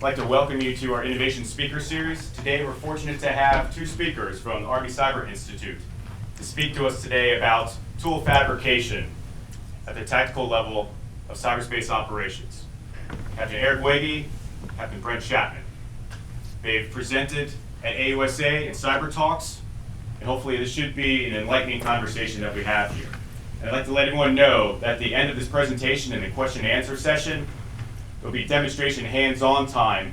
I'd like to welcome you to our Innovation Speaker Series. Today we're fortunate to have two speakers from the ARCYBER Institute to speak to us today about tool fabrication at the tactical level of cyberspace operations. Captain Eric Waage, Captain Brent Chapman. They've presented at AUSA and Cyber Talks, and hopefully this should be an enlightening conversation that we have here. And I'd like to let everyone know that at the end of this presentation in the question and answer session, there'll be demonstration hands-on time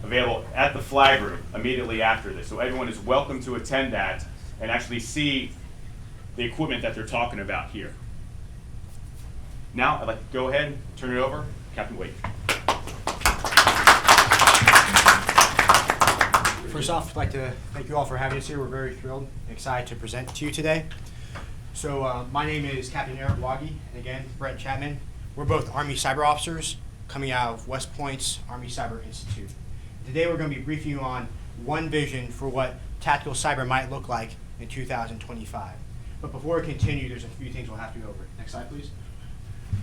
available at the flag room immediately after this. So everyone is welcome to attend that and actually see the equipment that they're talking about here. Now I'd like to go ahead and turn it over to Captain Waage. First off, I'd like to thank you all for having us here. We're very thrilled and excited to present to you today. So my name is Captain Eric Waage, and again, Brent Chapman. We're both Army cyber officers coming out of West Point's Army Cyber Institute. Today we're going to be briefing you on one vision for what tactical cyber might look like in 2025. But before we continue, there's a few things we'll have to go over. Next slide, please.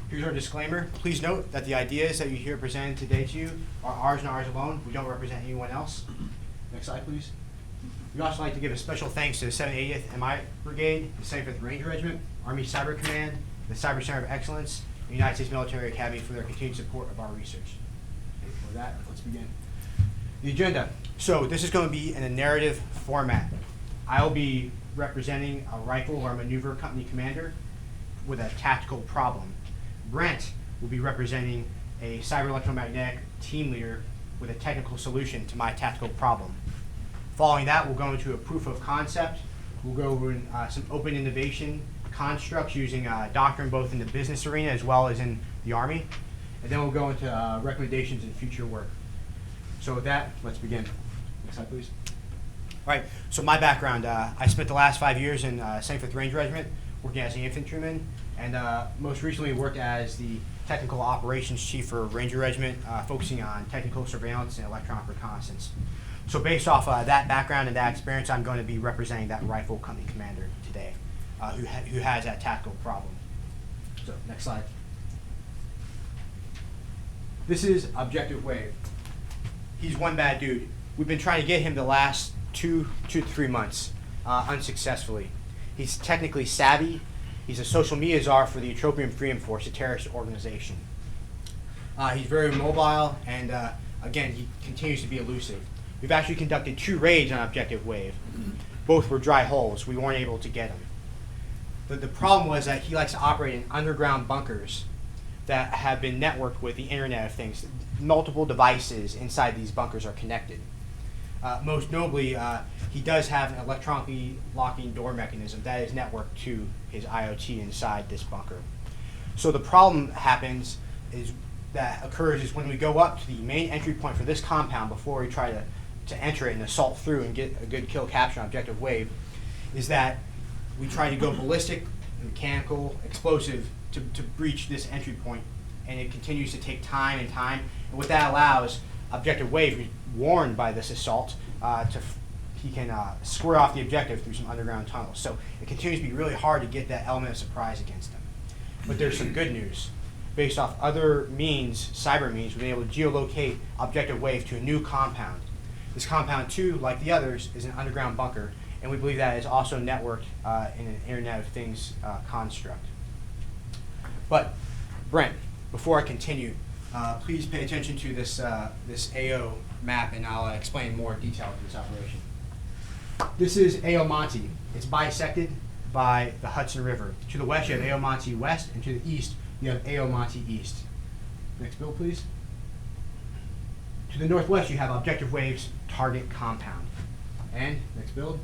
Here's our disclaimer. Please note that the ideas that you hear presented today to you are ours and ours alone. We don't represent anyone else. Next slide, please. We'd also like to give a special thanks to the 780th MI Brigade, the 75th Ranger Regiment, Army Cyber Command, the Cyber Center of Excellence, and the United States Military Academy for their continued support of our research. And for that, let's begin. The agenda. So this is going to be in a narrative format. I'll be representing a rifle or a maneuver company commander with a tactical problem. Brent will be representing a cyber electromagnetic team leader with a technical solution to my tactical problem. Following that, we'll go into a proof of concept. We'll go over some open innovation constructs using doctrine both in the business arena as well as in the Army. And then we'll go into recommendations and future work. So with that, let's begin. Next slide, please. All right, so my background, I spent the last 5 years in 75th Ranger Regiment working as an infantryman, and most recently worked as the technical operations chief for Ranger Regiment, focusing on technical surveillance and electronic reconnaissance. So based off that background and that experience, I'm going to be representing that rifle company commander today, who has that tactical problem. So next slide. This is Objective Wave. He's one bad dude. We've been trying to get him the last two to 3 months, unsuccessfully. He's technically savvy. He's a social media czar for the Utopian Freedom Force, a terrorist organization. He's very mobile, and again, he continues to be elusive. We've actually conducted 2 raids on Objective Wave. Both were dry holes. We weren't able to get him. The problem was that he likes to operate in underground bunkers that have been networked with the Internet of Things. Multiple devices inside these bunkers are connected. Most notably, he does have an electronically locking door mechanism that is networked to his IoT inside this bunker. So the problem occurs is when we go up to the main entry point for this compound before we try to enter it and assault through and get a good kill capture on Objective Wave, is that we try to go ballistic, mechanical, explosive to breach this entry point, and it continues to take time and time. And what that allows Objective Wave, warned by this assault, he can square off the objective through some underground tunnels. So it continues to be really hard to get that element of surprise against him. But there's some good news. Based off other means, cyber means, we've been able to geolocate Objective Wave to a new compound. This compound, too, like the others, is an underground bunker, and we believe that is also networked in an Internet of Things construct. But, Brent, before I continue, please pay attention to this AO map, and I'll explain more detail of this operation. This is AO Monte. It's bisected by the Hudson River. To the west, you have AO Monte West, and to the east, you have AO Monte East. Next bill, please. To the northwest, you have Objective Wave's target compound. And, next build,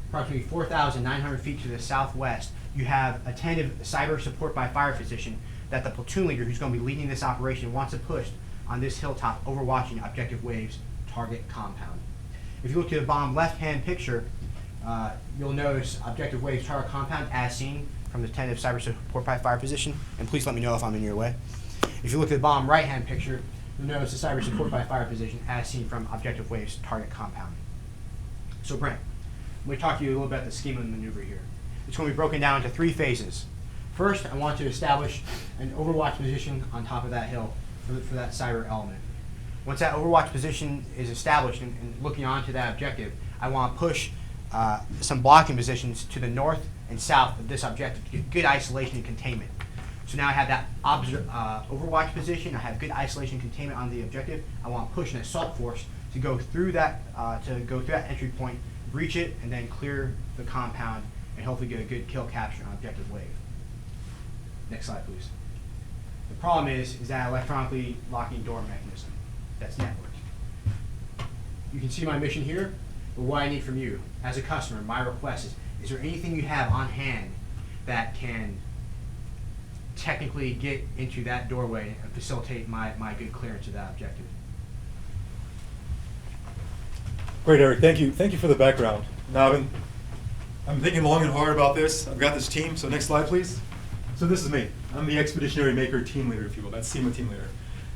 approximately 4,900 feet to the southwest, you have attentive cyber support by fire physician that the platoon leader who's going to be leading this operation wants to push on this hilltop overwatching Objective Wave's target compound. If you look to the bottom left-hand picture, you'll notice Objective Wave's target compound as seen from the attentive cyber support by fire physician, and please let me know if I'm in your way. If you look at the bottom right-hand picture, you'll notice the cyber support by fire physician as seen from Objective Wave's target compound. So Brent, let me talk to you a little bit about the scheme of the maneuver here. It's going to be broken down into 3 phases. First, I want to establish an overwatch position on top of that hill for that cyber element. Once that overwatch position is established and looking onto that objective, I want to push some blocking positions to the north and south of this objective to get good isolation and containment. So now I have that overwatch position. I have good isolation and containment on the objective. I want to push an assault force to go through that entry point, breach it, and then clear the compound and hopefully get a good kill capture on objective wave. Next slide, please. The problem is that electronically locking door mechanism that's networked. You can see my mission here, but what I need from you as a customer, my request is there anything you have on hand that can technically get into that doorway and facilitate my good clearance of that objective? Great, Eric. Thank you. Thank you for the background. Now, I'm thinking long and hard about this. I've got this team. So next slide, please. So this is me. I'm the Expeditionary Maker team leader, if you will. That's SEMA team leader.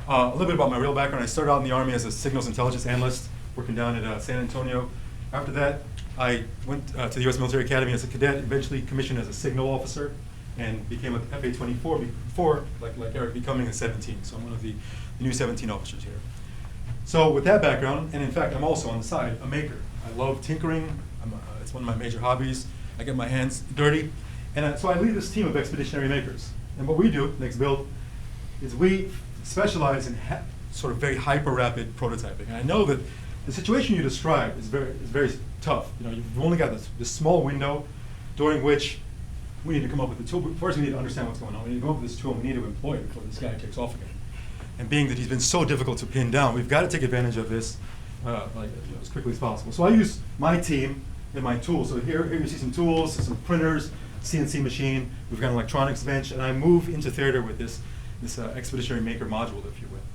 A little bit about my real background. I started out in the Army as a signals intelligence analyst, working down at San Antonio. After that, I went to the U.S. Military Academy as a cadet, eventually commissioned as a signal officer, and became a FA-24 before, like Eric, becoming a 17. So I'm one of the new 17 officers here. So with that background, and in fact, I'm also on the side a maker. I love tinkering. It's one of my major hobbies. I get my hands dirty. And so I lead this team of expeditionary makers. And what we do, next build, is we specialize in sort of very hyper-rapid prototyping. And I know that the situation you described is very tough. You know, you've only got this small window during which we need to come up with the tool. First, we need to understand what's going on. We need to come up with this tool. We need to employ it before this guy takes off again. And being that he's been so difficult to pin down, we've got to take advantage of this as quickly as possible. So I use my team and my tools. So here you see some tools, some printers, CNC machine. We've got an electronics bench, and I move into theater with this expeditionary maker module,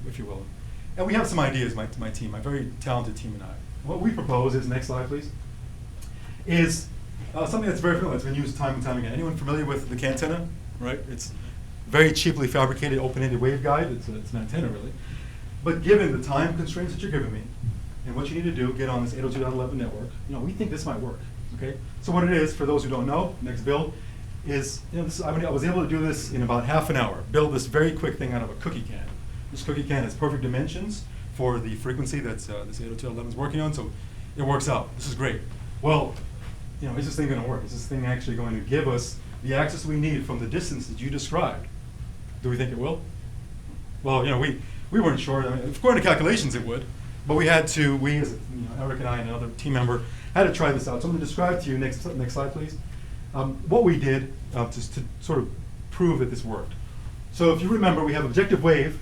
if you will. And we have some ideas, my team, my very talented team and I. What we propose is, next slide please, is something that's very familiar. It's been used time and time again. Anyone familiar with the cantenna? Right? It's very cheaply fabricated open-ended waveguide. It's an antenna really. But given the time constraints that you're giving me, and what you need to do, get on this 802.11 network, we think this might work. Okay? So what it is, for those who don't know, next build, is, I was able to do this in about half an hour, build this very quick thing out of a cookie can. This cookie can has perfect dimensions for the frequency that this 802.11 is working on, so it works out. This is great. Well, is this thing going to work? Is this thing actually going to give us the access we need from the distance that you described? Do we think it will? Well, we weren't sure. I mean, according to calculations, it would, but we had to. We, as Eric and I and another team member, had to try this out. So I'm going to describe to you. Next slide, please. What we did just to sort of prove that this worked. So if you remember, we have objective wave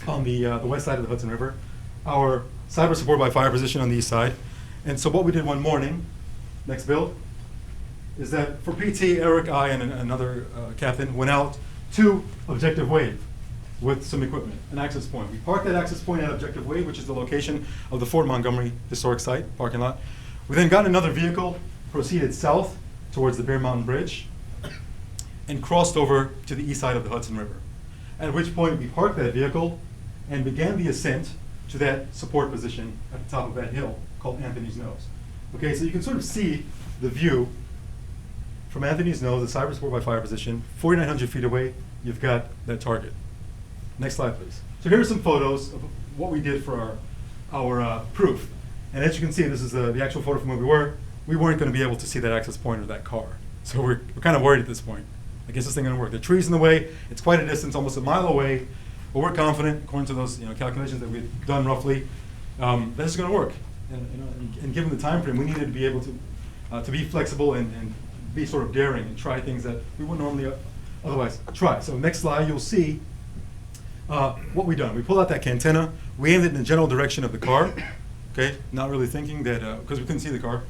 on the west side of the Hudson River, our cyber support by fire position on the east side, and so what we did one morning, next build, is that for PT, Eric, I, and another captain went out to objective wave with some equipment, an access point. We parked that access point at objective wave, which is the location of the Fort Montgomery historic site, parking lot. We then got another vehicle, proceeded south towards the Bear Mountain Bridge, and crossed over to the east side of the Hudson River. At which point we parked that vehicle and began the ascent to that support position at the top of that hill called Anthony's Nose. Okay, so you can sort of see the view from Anthony's Nose, the cyber support by fire position, 4,900 feet away, you've got that target. Next slide, please. So here are some photos of what we did for our proof. And as you can see, this is the actual photo from where we were. We weren't going to be able to see that access point or that car. So we're kind of worried at this point. I guess this thing going to work. The tree's in the way. It's quite a distance, almost a mile away. But we're confident, according to those calculations that we've done roughly, that this is going to work. And given the time frame, we needed to be able to be flexible and be sort of daring and try things that we wouldn't normally otherwise try. So next slide, you'll see what we've done. We pulled out that cantenna. We aimed it in the general direction of the car. Okay, not really thinking that, because we couldn't see the car.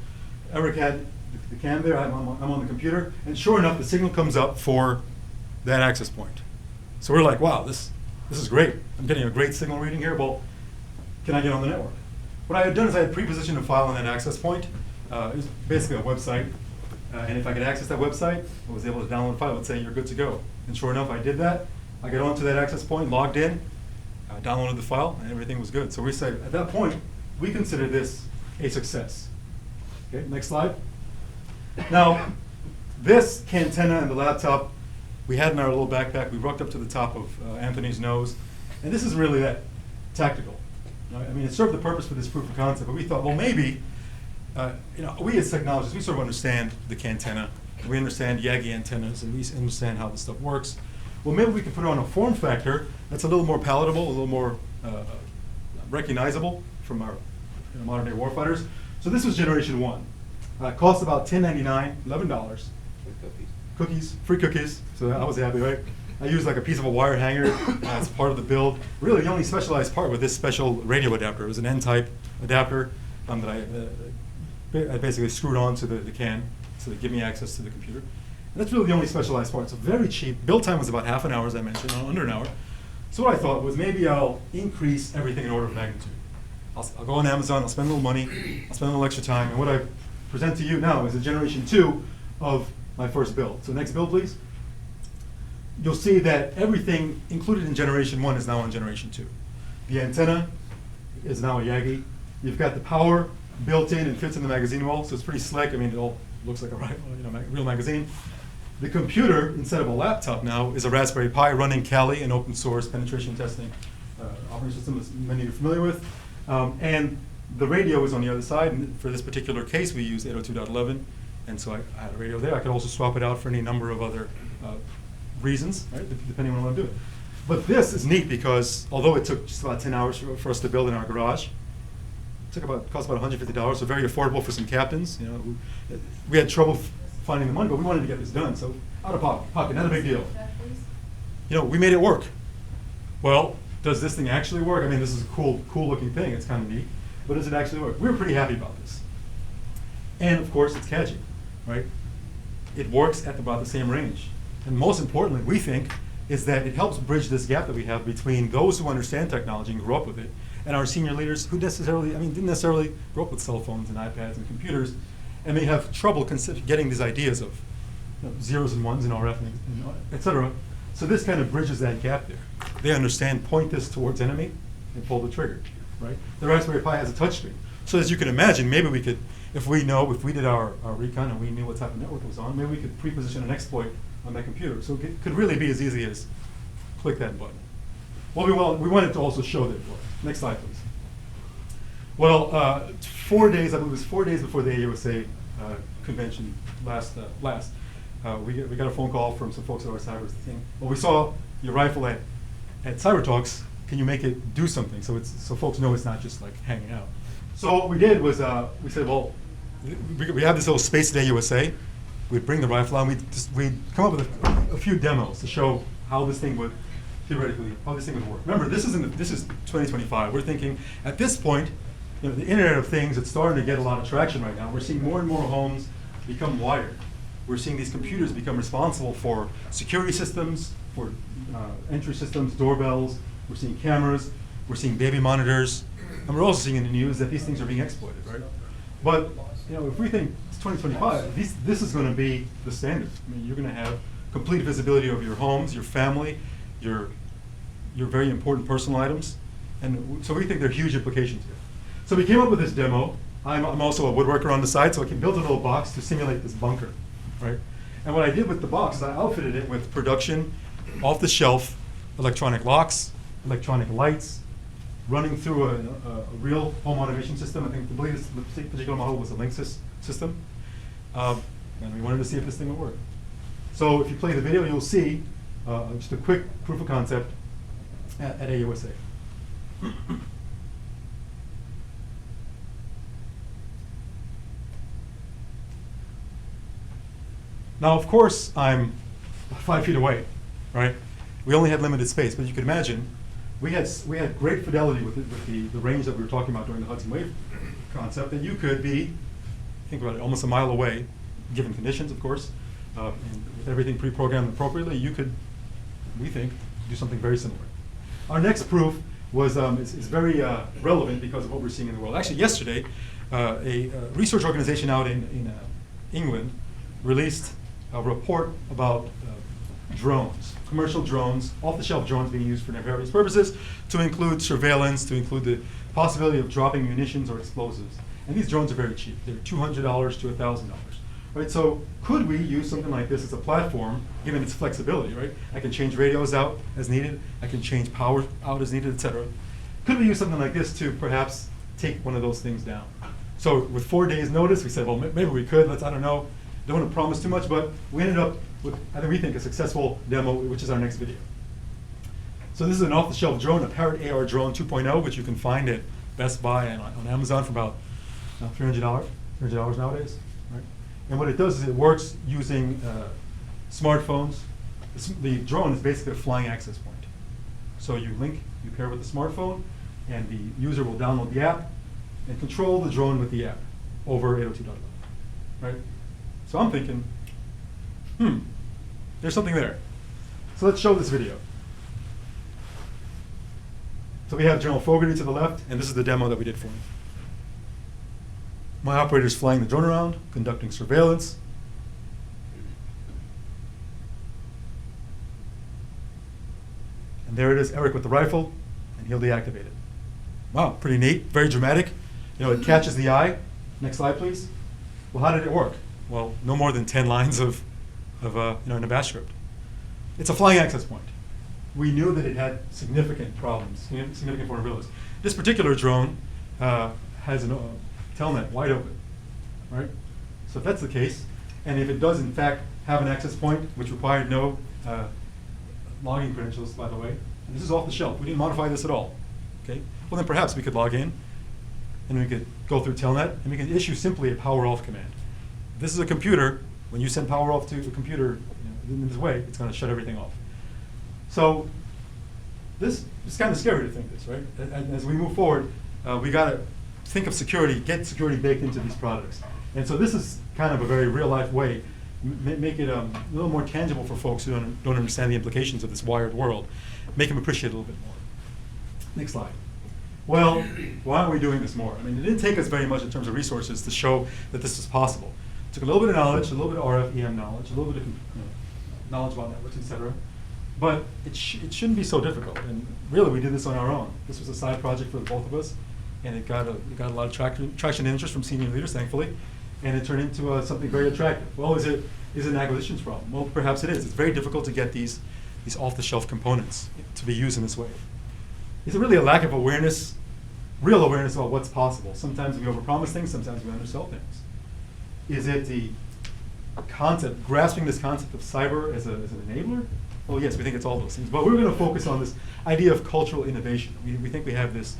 Eric had the cam there, I'm on the computer, and sure enough, the signal comes up for that access point. So we're like, wow, this is great. I'm getting a great signal reading here. Well, can I get on the network? What I had done is I had pre-positioned a file on that access point. It was basically a website. And if I could access that website, I was able to download a file that would say you're good to go. And sure enough, I did that. I got onto that access point, logged in, downloaded the file, and everything was good. So we said, at that point, we consider this a success. Okay, next slide. Now, this cantenna and the laptop we had in our little backpack. We walked up to the top of Anthony's Nose. And this is really that tactical. I mean, it served the purpose for this proof of concept, but we thought, well, maybe, we as technologists, we sort of understand the antenna, we understand Yagi antennas, and we understand how this stuff works. Well, maybe we can put it on a form factor that's a little more palatable, a little more recognizable from our modern day warfighters. So this was generation 1. Cost about $10.99, $11. Cookies, free cookies, so I was happy, right? I used like a piece of a wire hanger as part of the build. Really, the only specialized part with this special radio adapter. It was an N-type adapter that I basically screwed onto the can so they give me access to the computer. And that's really the only specialized part. So very cheap. Build time was about half an hour, as I mentioned, under an hour. So what I thought was maybe I'll increase everything in order of magnitude. I'll go on Amazon, I'll spend a little money, I'll spend a little extra time, and what I present to you now is a generation 2 of my first build. So next build, please. You'll see that everything included in generation 1 is now on generation 2. The antenna is now a Yagi. You've got the power built in and fits in the magazine wall, so it's pretty slick. I mean, it all looks like a real magazine. The computer, instead of a laptop now, is a Raspberry Pi running Kali, an open source penetration testing operating system that many of you are familiar with. And the radio is on the other side, and for this particular case, we use 802.11, and so I had a radio there. I could also swap it out for any number of other reasons, right, depending on what I'm doing. But this is neat because although it took just about 10 hours for us to build in our garage, cost about $150, so very affordable for some captains. We had trouble finding the money, but we wanted to get this done, so out of pocket, not a big deal. We made it work. Well, does this thing actually work? I mean, this is a cool looking thing. It's kind of neat, but does it actually work? We were pretty happy about this. And of course, it's catchy, right? It works at about the same range. And most importantly, we think, is that it helps bridge this gap that we have between those who understand technology and grew up with it, and our senior leaders who didn't necessarily grow up with cell phones and iPads and computers, and may have trouble getting these ideas of zeros and ones and RF, and et cetera. So this kind of bridges that gap there. They understand, point this towards enemy, and pull the trigger, right? The Raspberry Pi has a touchscreen. So as you can imagine, maybe we could, if we did our recon and we knew what type of network was on, maybe we could pre-position an exploit on that computer. So it could really be as easy as click that button. Well, we wanted to also show that it worked. Next slide, please. Well, 4 days, I believe it was 4 days before the AUSA convention last, we got a phone call from some folks at ARCYBER saying, well, we saw your rifle at Cyber Talks. Can you make it do something so folks know it's not just like hanging out? So what we did was we said, well, we have this little space at AUSA. We'd bring the rifle out, and we'd come up with a few demos to show how this thing would work. Remember, this is 2025. We're thinking at this point, the Internet of Things, it's starting to get a lot of traction right now. We're seeing more and more homes become wired. We're seeing these computers become responsible for security systems, for entry systems, doorbells. We're seeing cameras. We're seeing baby monitors. And we're also seeing in the news that these things are being exploited, right? But if we think it's 2025, this is going to be the standard. I mean, you're going to have complete visibility of your homes, your family, your very important personal items. And so we think there are huge implications here. So we came up with this demo. I'm also a woodworker on the side, so I can build a little box to simulate this bunker, right? And what I did with the box is I outfitted it with production, off-the-shelf electronic locks, electronic lights, running through a real home automation system. I believe this particular model was a Linksys system. And we wanted to see if this thing would work. So if you play the video, you'll see just a quick proof of concept at AUSA. Now, of course, I'm 5 feet away, right? We only had limited space, but you could imagine we had great fidelity with the range that we were talking about during the Hudson Wave concept, that you could be, think about it, almost a mile away, given conditions, of course, and with everything pre-programmed appropriately, you could, we think, do something very similar. Our next proof was is very relevant because of what we're seeing in the world. Actually, yesterday, a research organization out in England released a report about drones, commercial drones, off-the-shelf drones being used for various purposes, to include surveillance, to include the possibility of dropping munitions or explosives. And these drones are very cheap. They're $200 to $1,000, right? So could we use something like this as a platform, given its flexibility, right? I can change radios out as needed. I can change power out as needed, et cetera. could we use something like this to perhaps take one of those things down? So with 4 days notice, we said, well, maybe we could, I don't know, don't want to promise too much, but we ended up with, I think we think, a successful demo, which is our next video. So this is an off-the-shelf drone, a Parrot AR drone 2.0, which you can find at Best Buy and on Amazon for about $300 nowadays. Right? And what it does is it works using smartphones. The drone is basically a flying access point. So you pair with the smartphone, and the user will download the app and control the drone with the app over 802.11. Right? So I'm thinking, there's something there. So let's show this video. So we have General Fogarty to the left, and this is the demo that we did for him. My operator is flying the drone around, conducting surveillance. And there it is, Eric with the rifle, and he'll deactivate it. Wow, pretty neat, very dramatic. It catches the eye. Next slide, please. Well, how did it work? Well, no more than 10 lines of in a bash script. It's a flying access point. We knew that it had significant problems, significant vulnerabilities. This particular drone has a telnet wide open, right? So if that's the case, and if it does in fact have an access point, which required no logging credentials, by the way, and this is off the shelf, we didn't modify this at all, okay? Well, then perhaps we could log in, and we could go through telnet, and we could issue simply a power off command. This is a computer. When you send power off to a computer in this way, it's going to shut everything off. So this is kind of scary to think this, right? And as we move forward, we got to think of security, get security baked into these products. And so this is kind of a very real-life way, make it a little more tangible for folks who don't understand the implications of this wired world, make them appreciate it a little bit more. Next slide. Well, why aren't we doing this more? I mean, it didn't take us very much in terms of resources to show that this is possible. It took a little bit of knowledge, a little bit of RF, EM knowledge, a little bit of knowledge about networks, et cetera. But it shouldn't be so difficult. And really, we did this on our own. This was a side project for the both of us, and it got a lot of traction and interest from senior leaders, thankfully, and it turned into something very attractive. Well, is it an acquisitions problem? Well, perhaps it is. It's very difficult to get these off-the-shelf components to be used in this way. Is it really a lack of awareness, real awareness about what's possible? Sometimes we overpromise things, sometimes we undersell things. Is it the concept, grasping this concept of cyber as an enabler? Well, yes, we think it's all those things. But we're going to focus on this idea of cultural innovation. We think we have this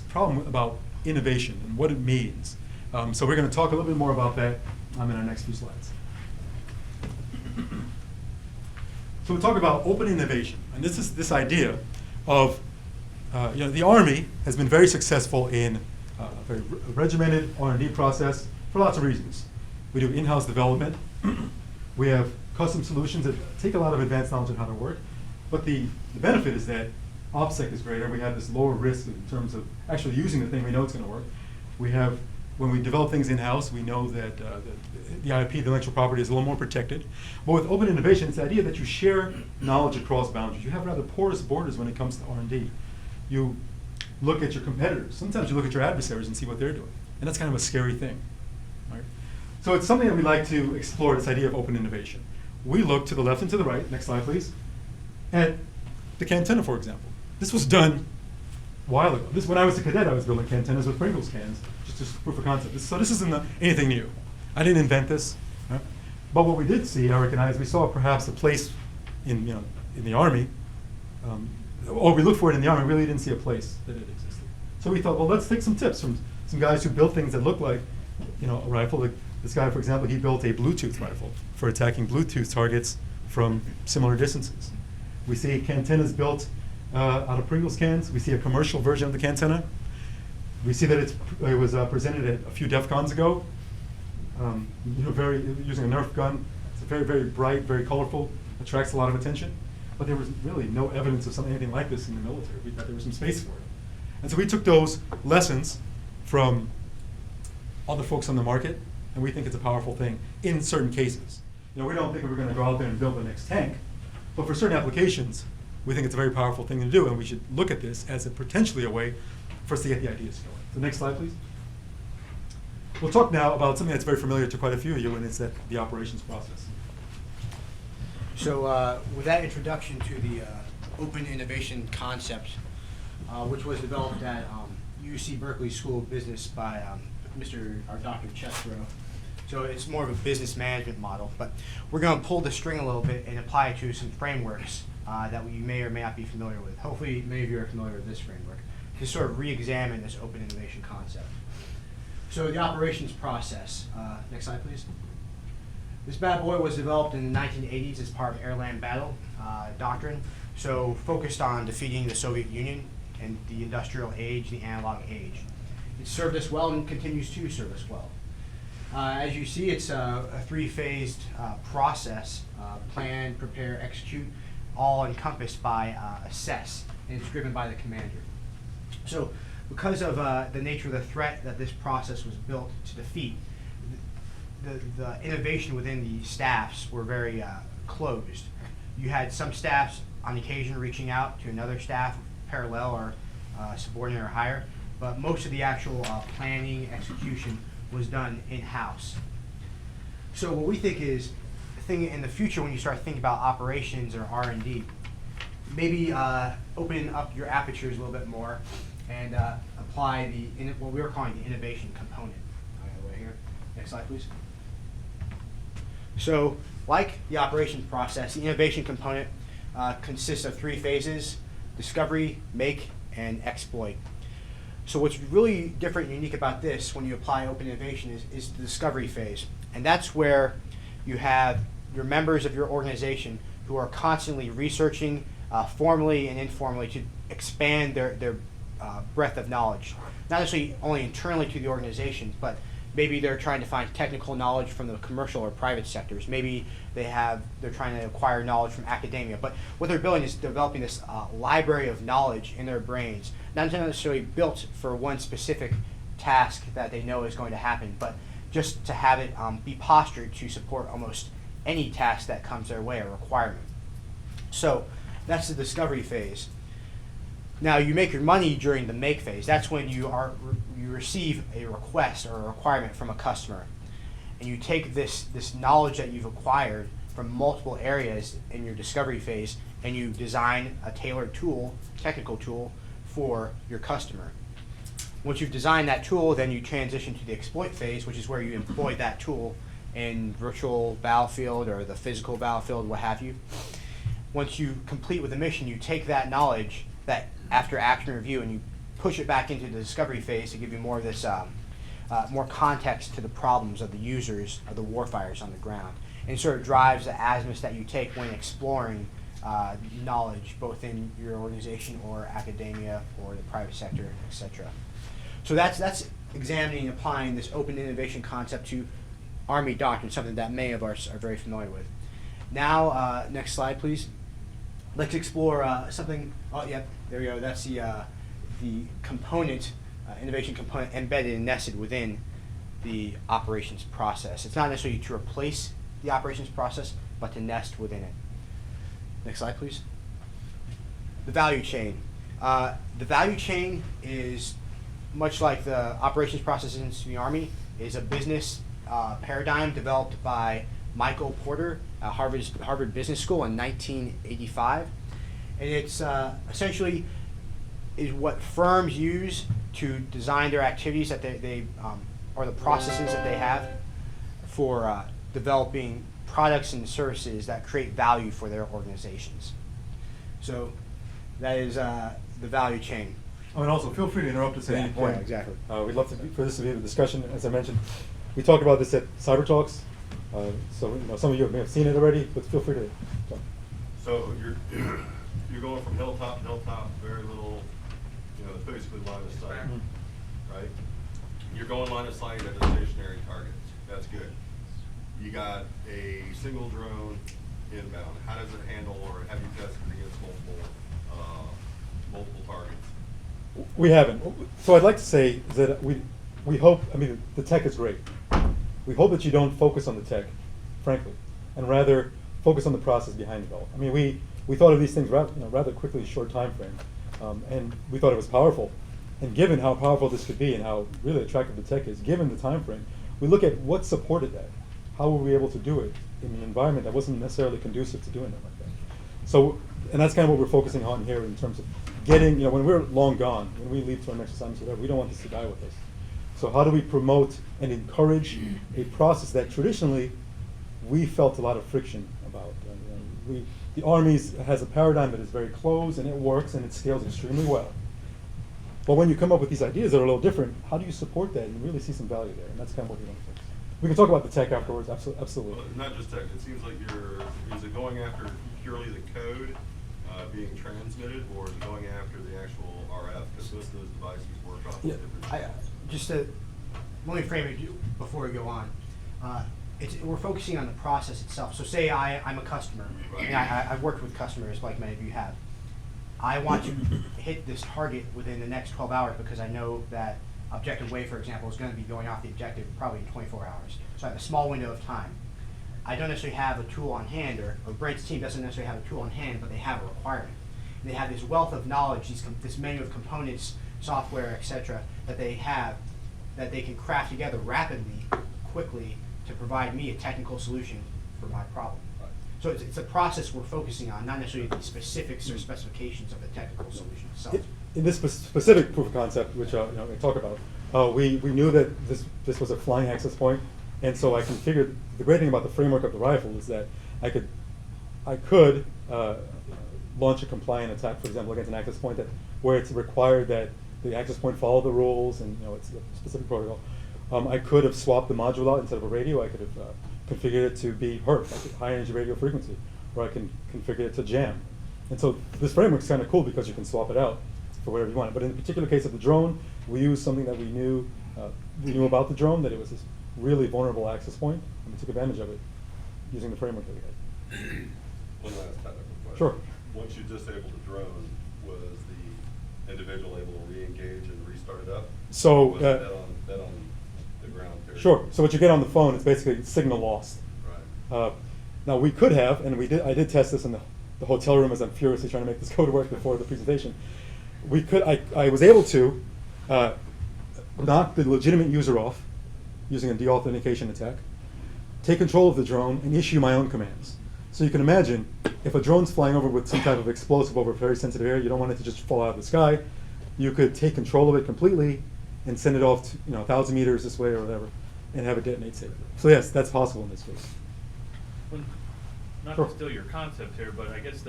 problem about innovation and what it means. So we're going to talk a little bit more about that in our next few slides. So we'll talk about open innovation. And this is this idea of, the Army has been very successful in a very regimented R&D process for lots of reasons. We do in-house development. We have custom solutions that take a lot of advanced knowledge on how to work. But the benefit is that OPSEC is greater. We have this lower risk in terms of actually using the thing. We know it's going to work. We have, when we develop things in-house, we know that the IP, the intellectual property, is a little more protected. But with open innovation, it's the idea that you share knowledge across boundaries. You have rather porous borders when it comes to R&D. You look at your competitors. Sometimes you look at your adversaries and see what they're doing. And that's kind of a scary thing. Right? So it's something that we like to explore, this idea of open innovation. We look to the left and to the right, next slide please, at the cantenna, for example. This was done a while ago. When I was a cadet, I was building cantennas with Pringles cans, just as proof of concept. So this isn't anything new. I didn't invent this. Right? But what we did see, Eric and I, is we saw perhaps a place in the Army, or we looked for it in the Army, really didn't see a place that it existed. So we thought, well, let's take some tips from some guys who built things that look like a rifle. Like this guy, for example, he built a Bluetooth rifle for attacking Bluetooth targets from similar distances. We see cantennas built out of Pringles cans. We see a commercial version of the cantenna. We see that it was presented at a few DEF CONs ago. Using a Nerf gun. It's very, very bright, very colorful, attracts a lot of attention. But there was really no evidence of anything like this in the military. We thought there was some space for it. And so we took those lessons from other folks on the market, and we think it's a powerful thing in certain cases. We don't think we're going to go out there and build the next tank, but for certain applications, we think it's a very powerful thing to do, and we should look at this as potentially a way for us to get the ideas going. So next slide, please. We'll talk now about something that's very familiar to quite a few of you, and it's the operations process. So with that introduction to the open innovation concept, which was developed at UC Berkeley School of Business by Dr. Chesbrough. So it's more of a business management model, but we're going to pull the string a little bit and apply it to some frameworks that you may or may not be familiar with. Hopefully many of you are familiar with this framework to sort of re-examine this open innovation concept. So the operations process. Next slide, please. This bad boy was developed in the 1980s as part of air-land battle doctrine, so focused on defeating the Soviet Union and the industrial age, the analog age. It served us well and continues to serve us well. As you see, it's a three-phased process, plan, prepare, execute, all encompassed by assess, and it's driven by the commander. So because of the nature of the threat that this process was built to defeat, the innovation within the staffs were very closed. You had some staffs on occasion reaching out to another staff, parallel or subordinate or higher, but most of the actual planning, execution was done in-house. So what we think is, in the future when you start thinking about operations or R&D, maybe open up your apertures a little bit more and apply what we were calling the innovation component. Right here. Next slide, please. So, like the operations process, the innovation component consists of three phases: discovery, make, and exploit. So what's really different and unique about this when you apply open innovation is the discovery phase. And that's where you have your members of your organization who are constantly researching formally and informally to expand their breadth of knowledge. Not necessarily only internally to the organization, but maybe they're trying to find technical knowledge from the commercial or private sectors. Maybe they're trying to acquire knowledge from academia. But what they're building is developing this library of knowledge in their brains, not necessarily built for one specific task that they know is going to happen, but just to have it be postured to support almost any task that comes their way or requirement. So that's the discovery phase. Now you make your money during the make phase. That's when you receive a request or a requirement from a customer, and you take this knowledge that you've acquired from multiple areas in your discovery phase, and you design a tailored tool, technical tool, for your customer. Once you've designed that tool, then you transition to the exploit phase, which is where you employ that tool in virtual battlefield or the physical battlefield, what have you. Once you complete with the mission, you take that knowledge, that after action review, and you push it back into the discovery phase to give you more of this, more context to the problems of the users, of the warfighters on the ground. And it sort of drives the azimuths that you take when exploring knowledge, both in your organization or academia or the private sector, etc. So that's examining and applying this open innovation concept to Army doctrine, something that many of us are very familiar with. Now, next slide, please. Let's explore something. Oh, yeah, there we go. That's the component, innovation component embedded and nested within the operations process. It's not necessarily to replace the operations process, but to nest within it. Next slide, please. The value chain. The value chain is much like the operations process in the Army, is a business paradigm developed by Michael Porter at Harvard Business School in 1985. And it's essentially is what firms use to design their activities that they or the processes that they have for developing products and services that create value for their organizations. So that is the value chain. Oh, and also feel free to interrupt us at any point. Yeah, exactly. We'd love for this to be a discussion. As I mentioned, we talked about this at Cyber Talks. So some of you may have seen it already, but feel free to talk. So you're going from hilltop to hilltop, very little, basically line of sight, right? You're going line of sight at a stationary target. That's good. You got a single drone inbound. How does it handle, or have you tested against multiple targets? We haven't. So I'd like to say that we hope. I mean, the tech is great. We hope that you don't focus on the tech, frankly, and rather focus on the process behind it all. I mean, we thought of these things rather quickly, short time frame, and we thought it was powerful. And given how powerful this could be and how really attractive the tech is, given the time frame, we look at what supported that. How were we able to do it in an environment that wasn't necessarily conducive to doing it like that? So, and that's kind of what we're focusing on here in terms of getting, when we're long gone, when we leave to our next assignment, whatever, we don't want this to die with us. So how do we promote and encourage a process that traditionally we felt a lot of friction about? The Army has a paradigm that is very closed, and it works, and it scales extremely well. But when you come up with these ideas that are a little different, how do you support that and really see some value there? And that's kind of what we want to fix. We can talk about the tech afterwards, absolutely. Well, not just tech, it seems like is it going after purely the code being transmitted, or is it going after the actual RF? Because most of those devices work off of different. Let me frame it before we go on. We're focusing on the process itself. So say I'm a customer, Right. and I've worked with customers like many of you have. I want to hit this target within the next 12 hours because I know that objective wave, for example, is going to be going off the objective probably in 24 hours. So I have a small window of time. I don't necessarily have a tool on hand, or Brent's team doesn't necessarily have a tool on hand, but they have a requirement. And they have this wealth of knowledge, this menu of components, software, etc., that they have, that they can craft together rapidly, quickly, to provide me a technical solution for my problem. So it's a process we're focusing on, not necessarily the specifics or specifications of the technical solution itself. In this specific proof of concept, which I talk about, we knew that this was a flying access point, and so I configured. The great thing about the framework of the rifle is that I could launch a compliant attack, for example, against an access point where it's required that the access point follow the rules, and it's a specific protocol. I could have swapped the module out instead of a radio. I could have configured it to be HERF, like high energy radio frequency, or I can configure it to jam. And so this framework is kind of cool because you can swap it out for whatever you want. But in the particular case of the drone, we used something that we knew about the drone, that it was this really vulnerable access point, and we took advantage of it using the framework that we had. One last technical question. Sure. Once you disabled the drone, was the individual able to re-engage and restart it up? So, Or was it dead on the ground period? Sure. So what you get on the phone is basically signal lost. Right. Now we could have, and I did test this in the hotel room as I'm furiously trying to make this code work before the presentation. I was able to knock the legitimate user off using a deauthentication attack, take control of the drone, and issue my own commands. So you can imagine, if a drone's flying over with some type of explosive over a very sensitive area, you don't want it to just fall out of the sky. You could take control of it completely and send it off to 1,000 meters this way or whatever, and have it detonate safely. So yes, that's possible in this case. Well, not Sure. to steal your concept here, but I guess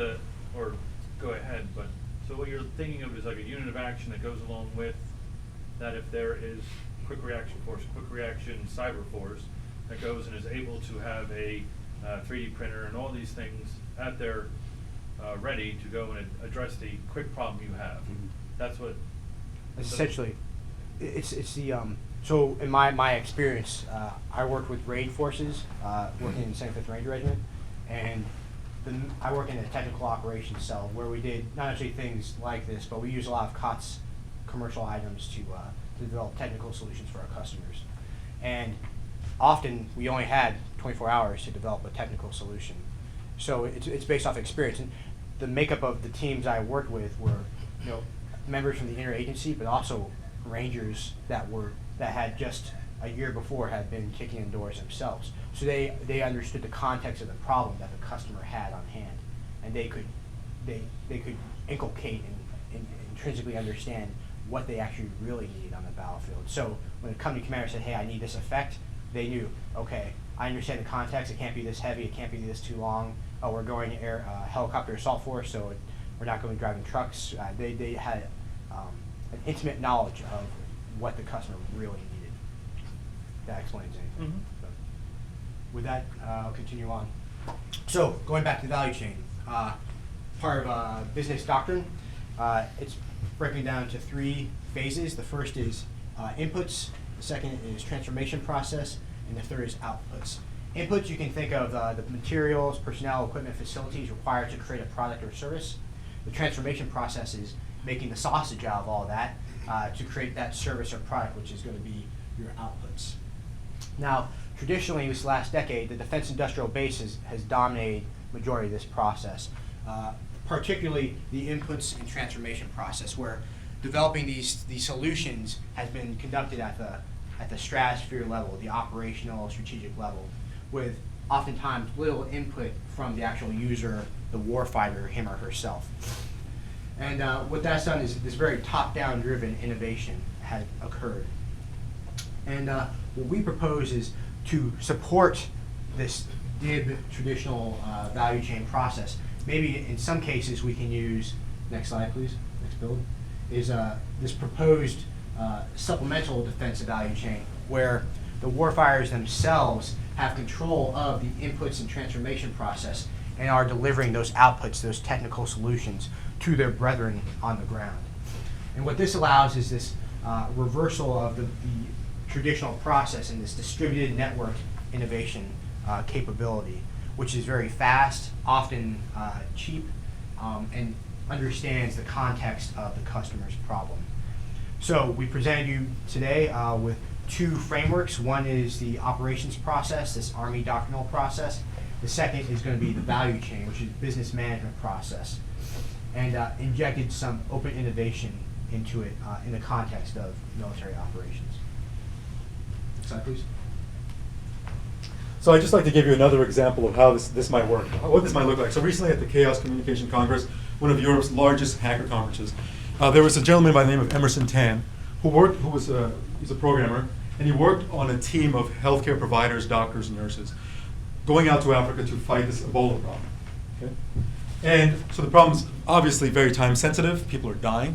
or go ahead, but so what you're thinking of is like a unit of action that goes along with that. If there is quick reaction force, quick reaction cyber force that goes and is able to have a 3D printer and all these things at their ready to go and address the quick problem you have. That's what. Essentially, it's the so in my experience, I worked with raid forces, working in the 75th Ranger Regiment, and I work in a technical operations cell where we did not necessarily things like this, but we use a lot of COTS commercial items to develop technical solutions for our customers. And often we only had 24 hours to develop a technical solution. So it's based off experience. And the makeup of the teams I worked with were members from the interagency, but also Rangers that had just a year before had been kicking in doors themselves. So they understood the context of the problem that the customer had on hand, and they could inculcate and intrinsically understand what they actually really needed on the battlefield. So when a company commander said, "Hey, I need this effect," they knew, okay, I understand the context. It can't be this heavy. It can't be this too long. Oh, we're going helicopter assault force, so we're not going to be driving trucks. They had an intimate knowledge of what the customer really needed. That explains anything. Mhm. So, with that, I'll continue on. So going back to the value chain, part of business doctrine, it's breaking down to 3 phases. The first is inputs, the second is transformation process, and the third is outputs. Inputs, you can think of the materials, personnel, equipment, facilities required to create a product or service. The transformation process is making the sausage out of all that to create that service or product, which is going to be your outputs. Now, traditionally, this last decade, the defense industrial base has dominated majority of this process, particularly the inputs and transformation process, where developing these solutions has been conducted at the stratosphere level, the operational, strategic level, with oftentimes little input from the actual user, the warfighter, him or herself. And what that's done is this very top-down driven innovation has occurred. And what we propose is to support this DIB traditional value chain process. Maybe in some cases we can use, next slide please, next build, is this proposed supplemental defensive value chain where the warfighters themselves have control of the inputs and transformation process and are delivering those outputs, those technical solutions to their brethren on the ground. And what this allows is this reversal of the traditional process and this distributed network innovation capability, which is very fast, often cheap, and understands the context of the customer's problem. So we presented you today with two frameworks. One is the operations process, this Army doctrinal process. The second is going to be the value chain, which is business management process, and injected some open innovation into it in the context of military operations. Next slide, please. So I'd just like to give you another example of how this might work, what this might look like. So recently at the Chaos Communication Congress, one of Europe's largest hacker conferences, there was a gentleman by the name of Emerson Tan he's a programmer, and he worked on a team of healthcare providers, doctors, and nurses, going out to Africa to fight this Ebola problem. Okay? And so the problem's obviously very time sensitive. People are dying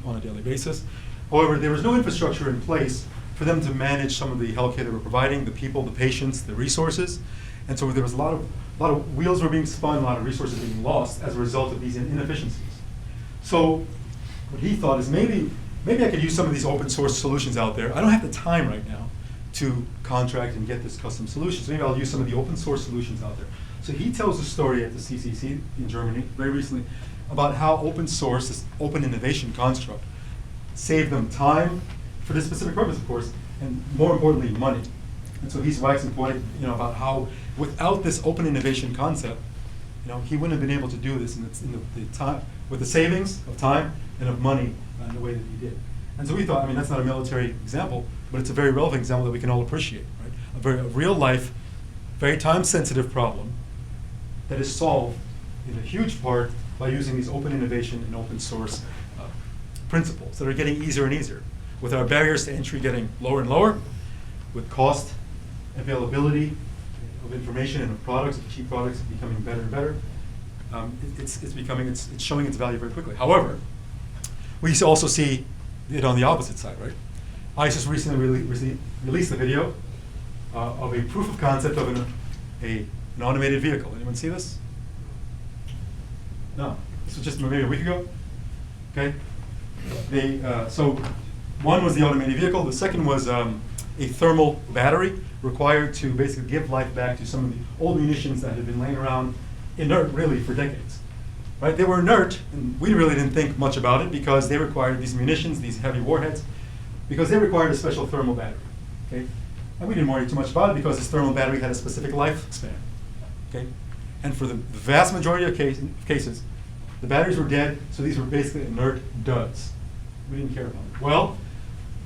on a daily basis. However, there was no infrastructure in place for them to manage some of the healthcare they were providing, the people, the patients, the resources. And so there was a lot of wheels were being spun, a lot of resources being lost as a result of these inefficiencies. So what he thought is maybe I could use some of these open source solutions out there. I don't have the time right now to contract and get this custom solution. So maybe I'll use some of the open source solutions out there. So he tells a story at the CCC in Germany very recently about how open source, this open innovation construct, saved them time for this specific purpose, of course, and more importantly, money. And so he's waxing poetic, about how without this open innovation concept, he wouldn't have been able to do this in the time, with the savings of time and of money in the way that he did. And so we thought, that's not a military example, but it's a very relevant example that we can all appreciate, right? A real life, very time sensitive problem that is solved in a huge part by using these open innovation and open source principles that are getting easier and easier, with our barriers to entry getting lower and lower, with cost, availability of information and of products, of cheap products becoming better and better. It's showing its value very quickly. However, we also see it on the opposite side, right? ISIS recently released a video of a proof of concept of an automated vehicle. Anyone see this? No. This was just maybe a week ago. Okay. So one was the automated vehicle. The second was a thermal battery required to basically give life back to some of the old munitions that had been laying around inert really for decades. Right? They were inert, and we really didn't think much about it because they required these munitions, these heavy warheads, because they required a special thermal battery. Okay? And we didn't worry too much about it because this thermal battery had a specific lifespan. Okay? And for the vast majority of cases, the batteries were dead, so these were basically inert duds. We didn't care about it. Well,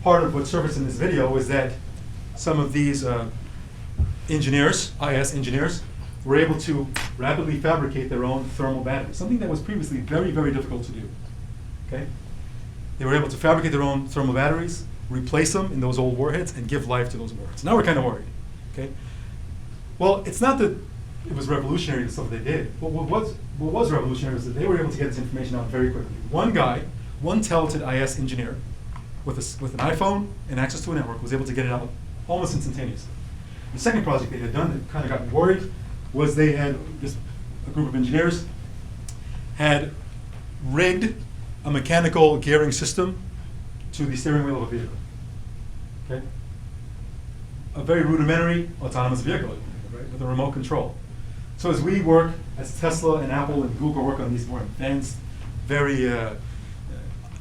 part of what surfaced in this video was that some of these engineers, IS engineers, were able to rapidly fabricate their own thermal batteries, something that was previously very, very difficult to do. Okay? They were able to fabricate their own thermal batteries, replace them in those old warheads, and give life to those warheads. Now we're kind of worried. Okay? Well, it's not that it was revolutionary, the stuff they did. But what was revolutionary was that they were able to get this information out very quickly. One guy, one talented IS engineer, with an iPhone and access to a network, was able to get it out almost instantaneously. The second project they had done that kind of got worried was they had a group of engineers had rigged a mechanical gearing system to the steering wheel of a vehicle. Okay? A very rudimentary autonomous vehicle, right, with a remote control. So as we work, as Tesla and Apple and Google work on these more advanced, very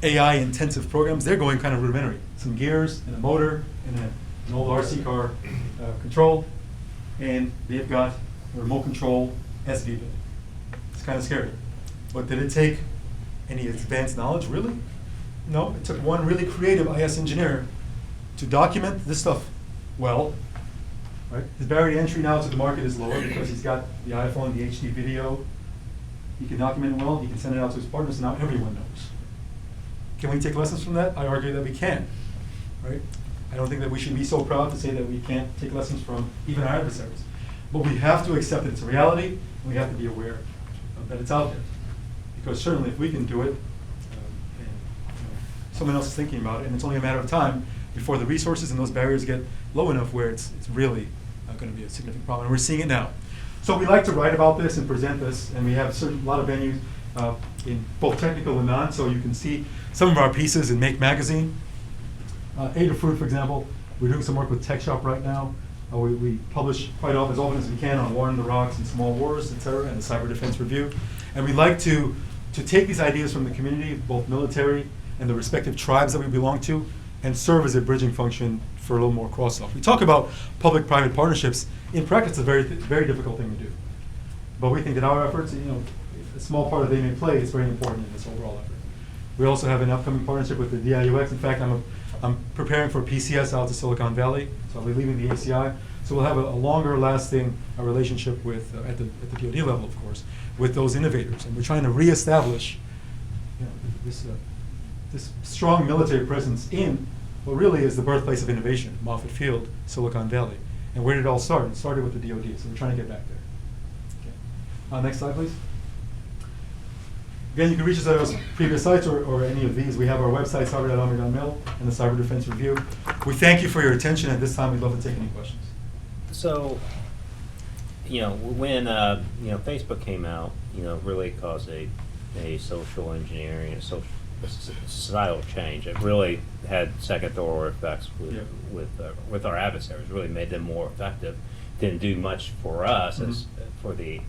AI-intensive programs, they're going kind of rudimentary. Some gears and a motor and an old RC car control, and they've got a remote control SV. It's kind of scary. But did it take any advanced knowledge, really? No, it took one really creative IS engineer to document this stuff well. Right? His barrier to entry now to the market is lower because he's got the iPhone, the HD video, he can document it well, he can send it out to his partners, and now everyone knows. Can we take lessons from that? I argue that we can, right? I don't think that we should be so proud to say that we can't take lessons from even our adversaries. But we have to accept that it's a reality, and we have to be aware that it's out there. Because certainly if we can do it, and someone else is thinking about it, and it's only a matter of time before the resources and those barriers get low enough where it's really going to be a significant problem. And we're seeing it now. So we like to write about this and present this, and we have a lot of venues in both technical and non, so you can see some of our pieces in Make Magazine. Adafruit, for example, we're doing some work with Tech Shop right now. We publish quite often, as often as we can, on War on the Rocks and Small Wars, etc., and the Cyber Defense Review. And we like to take these ideas from the community, both military and the respective tribes that we belong to, and serve as a bridging function for a little more crossover. We talk about public-private partnerships. In practice, it's a very, very difficult thing to do. But we think that our efforts, a small part that they may play is very important in this overall effort. We also have an upcoming partnership with the DIUX. In fact, I'm preparing for PCS out to Silicon Valley, so I'll be leaving the ACI. So we'll have a longer-lasting relationship with, at the DoD level, of course, with those innovators. And we're trying to reestablish this strong military presence in what really is the birthplace of innovation, Moffett Field, Silicon Valley. And where did it all start? It started with the DoD, so we're trying to get back there. Okay. Next slide, please. Again, you can reach us at our previous sites or any of these. We have our website, cyber.army.mil, and the Cyber Defense Review. We thank you for your attention. At this time, we'd love to take any questions. So, when Facebook came out, really caused a social engineering, a societal change. It really had second-order effects with our adversaries. Really made them more effective. Didn't do much for us as for the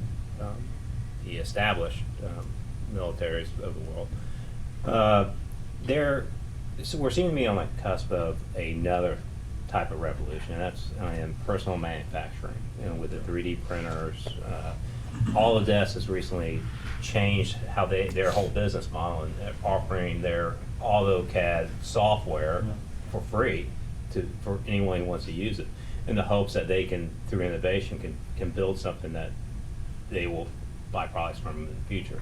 established militaries of the world. So we're seeing to be on the cusp of another type of revolution, and that's in personal manufacturing. With the 3D printers, all of this has recently changed how their whole business model, and they're offering their AutoCAD software for free for anyone who wants to use it, in the hopes that they can, through innovation, can build something that they will buy products from in the future.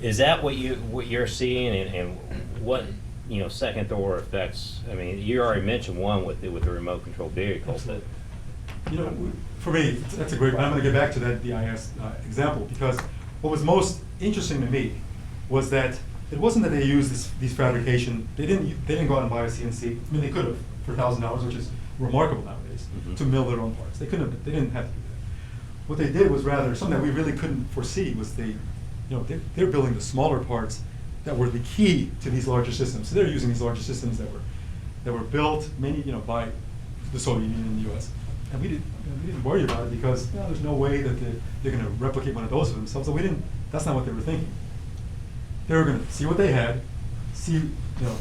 Is that what you're seeing, and what second order effects? I mean, you already mentioned one with the remote control vehicles. For me, that's a great one. I'm going to get back to that DIS example, because what was most interesting to me was that it wasn't that they used these fabrication. They didn't go out and buy a CNC. I mean, they could have for $1,000, which is remarkable nowadays, to mill their own parts. They didn't have to do that. What they did was rather something that we really couldn't foresee was they're building the smaller parts that were the key to these larger systems. So they're using these larger systems that were built by the Soviet Union in the U.S. And we didn't worry about it because there's no way that they're going to replicate one of those for themselves. So that's not what they were thinking. They were going to see what they had,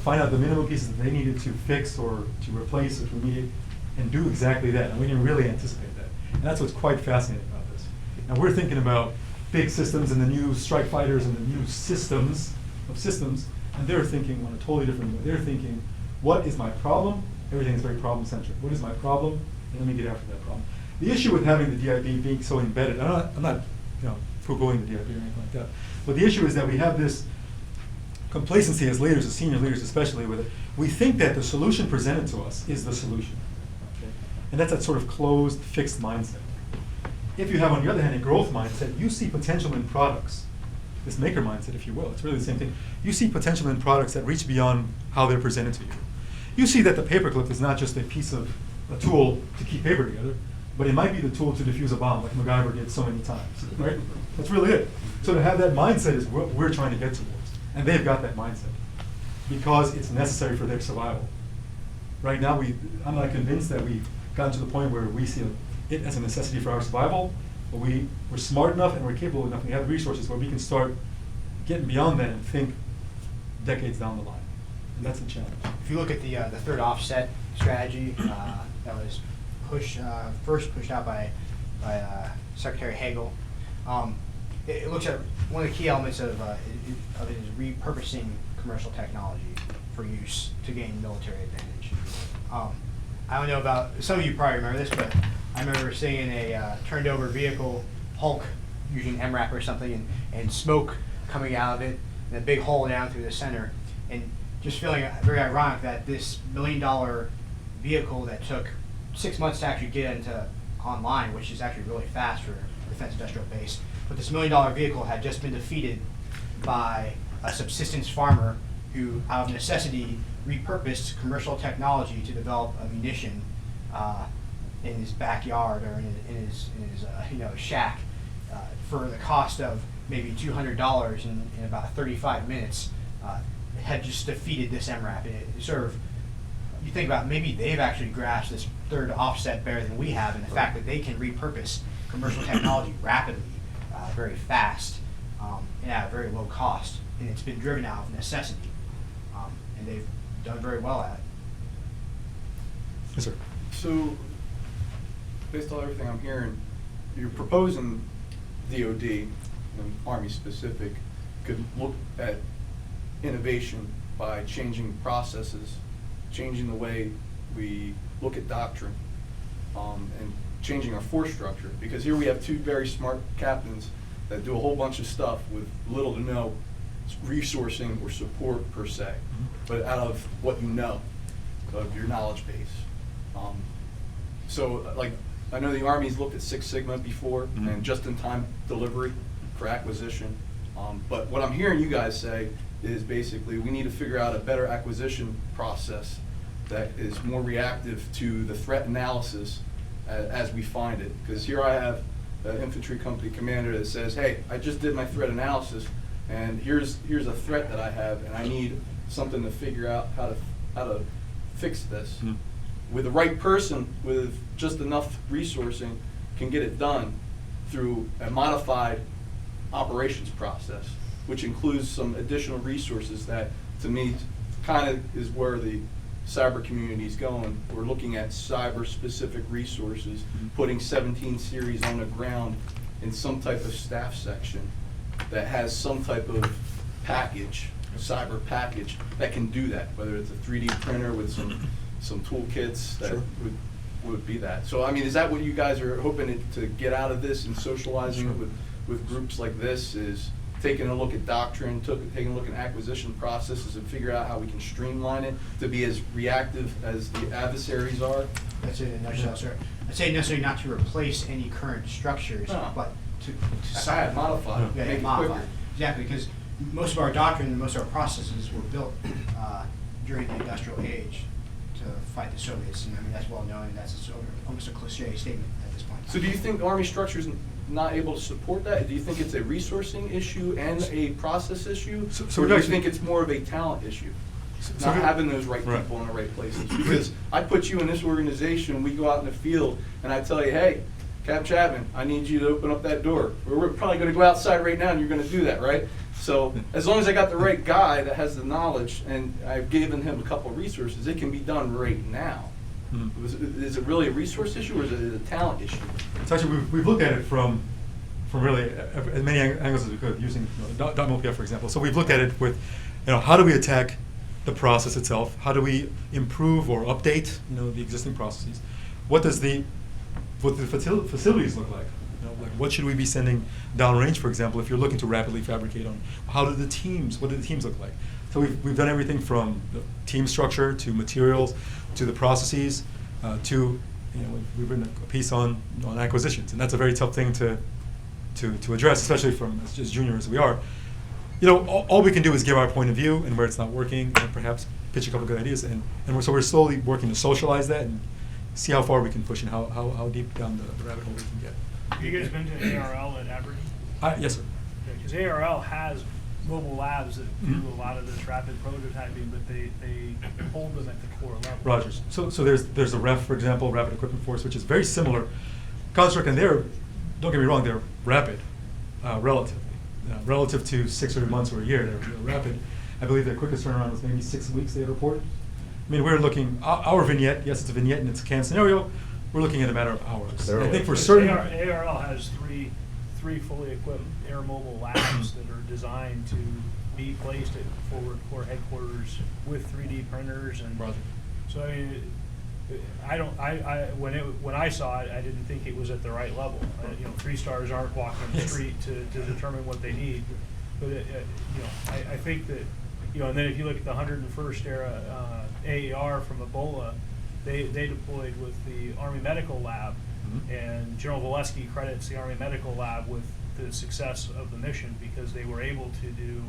find out the minimum pieces that they needed to fix or to replace or to remediate, and do exactly that. And we didn't really anticipate that. And that's what's quite fascinating about this. Now we're thinking about big systems and the new strike fighters and the new systems of systems, and they're thinking on a totally different way. They're thinking, what is my problem? Everything is very problem-centric. What is my problem? And let me get after that problem. The issue with having the DIB being so embedded, I'm not poo-pooing the DIB or anything like that, but the issue is that we have this complacency as leaders, as senior leaders especially with it. We think that the solution presented to us is the solution. Okay? And that's that sort of closed, fixed mindset. If you have, on the other hand, a growth mindset, you see potential in products, this maker mindset, if you will. It's really the same thing. You see potential in products that reach beyond how they're presented to you. You see that the paperclip is not just a tool to keep paper together, but it might be the tool to defuse a bomb, like MacGyver did so many times, right? That's really it. So to have that mindset is what we're trying to get towards. And they've got that mindset because it's necessary for their survival. Right now, I'm not convinced that we've gotten to the point where we see it as a necessity for our survival, but we're smart enough and we're capable enough and we have resources where we can start getting beyond that and think decades down the line. And that's a challenge. If you look at the third offset strategy that was first pushed out by Secretary Hagel, it looks at one of the key elements of it is repurposing commercial technology for use to gain military advantage. I don't know about, some of you probably remember this, but I remember seeing a turned over vehicle, Hulk using MRAP or something, and smoke coming out of it, and a big hole down through the center, and just feeling very ironic that this $1 million vehicle that took 6 months to actually get into online, which is actually really fast for a defense industrial base, but this $1 million vehicle had just been defeated by a subsistence farmer who, out of necessity, repurposed commercial technology to develop a munition in his backyard or in his shack for the cost of maybe $200 in about 35 minutes. Had just defeated this MRAP. It sort of, you think about, maybe they've actually grasped this third offset better than we have, and the fact that they can repurpose commercial technology rapidly, very fast, and at a very low cost, and it's been driven out of necessity, and they've done very well at it. Yes, sir. So, based on everything I'm hearing, you're proposing DOD, and Army specific, could look at innovation by changing processes, changing the way we look at doctrine, and changing our force structure. Because here we have two very smart captains that do a whole bunch of stuff with little to no resourcing or support per se, but out of what you know, of your knowledge base. So, like, I know the Army's looked at Six Sigma before, and just-in-time delivery for acquisition. But what I'm hearing you guys say is basically we need to figure out a better acquisition process that is more reactive to the threat analysis as we find it. Because here I have an infantry company commander that says, hey, I just did my threat analysis, and here's a threat that I have, and I need something to figure out how to fix this. With the right person, with just enough resourcing, can get it done through a modified operations process, which includes some additional resources that, to me, kind of is where the cyber community is going. We're looking at cyber-specific resources, putting 17 series on the ground in some type of staff section that has some type of package, cyber package, that can do that, whether it's a 3D printer with some toolkits that would be that. So, I mean, is that what you guys are hoping to get out of this and socializing it with groups like this, is taking a look at doctrine, taking a look at acquisition processes and figure out how we can streamline it to be as reactive as the adversaries are? That's it in a nutshell, sir. I'd say necessarily not to replace any current structures, but to modify, yeah, make it modify. quicker. Exactly, because most of our doctrine and most of our processes were built during the industrial age to fight the Soviets, and I mean that's well known, and that's almost a cliche statement at this point. So do you think Army structure's not able to support that? Do you think it's a resourcing issue and a process issue? So or do you actually- think it's more of a talent issue? So Not we- having those right people in the right places? Because I put you in this organization, we go out in the field, and I tell you, hey, Cap Chapman, I need you to open up that door. We're probably gonna go outside right now, and you're gonna do that, right? So as long as I got the right guy that has the knowledge, and I've given him a couple of resources, it can be done right now. Is it really a resource issue, or is it a talent issue? It's actually, we've looked at it from really as many angles as we could, using .MLPF, for example. So we've looked at it with, how do we attack the process itself? How do we improve or update, the existing processes? What do the facilities look like? Like what should we be sending downrange, for example, if you're looking to rapidly fabricate on? What do the teams look like? So we've done everything from the team structure to materials to the processes to, we've written a piece on acquisitions, and that's a very tough thing to address, especially from as junior as we are. All we can do is give our point of view and where it's not working, and perhaps pitch a couple of good ideas, and so we're slowly working to socialize that and see how far we can push and how deep down the rabbit hole we can get. Have you guys been to ARL at Aberdeen? Yes, sir. Because ARL has mobile labs that do a lot of this rapid prototyping, but they hold them at the core level. Rogers. So there's a REF, for example, Rapid Equipment Force, which is very similar construct, and don't get me wrong, they're rapid, relatively. Relative to 6 months or a year, they're rapid. I believe their quickest turnaround was maybe 6 weeks, they had reported. I mean, we're looking, our vignette, yes, it's a vignette and it's a canned scenario, we're looking at a matter of hours. I think for certain. ARL has three fully equipped air mobile labs that are designed to be placed at forward core headquarters with 3D printers and. Roger. So I mean, when I saw it, I didn't think it was at the right level. 3 stars aren't walking the street to determine what they need. But I think that, and then if you look at the 101st era AAR from Ebola, they deployed with the Army Medical Lab, and General Volesky credits the Army Medical Lab with the success of the mission because they were able to do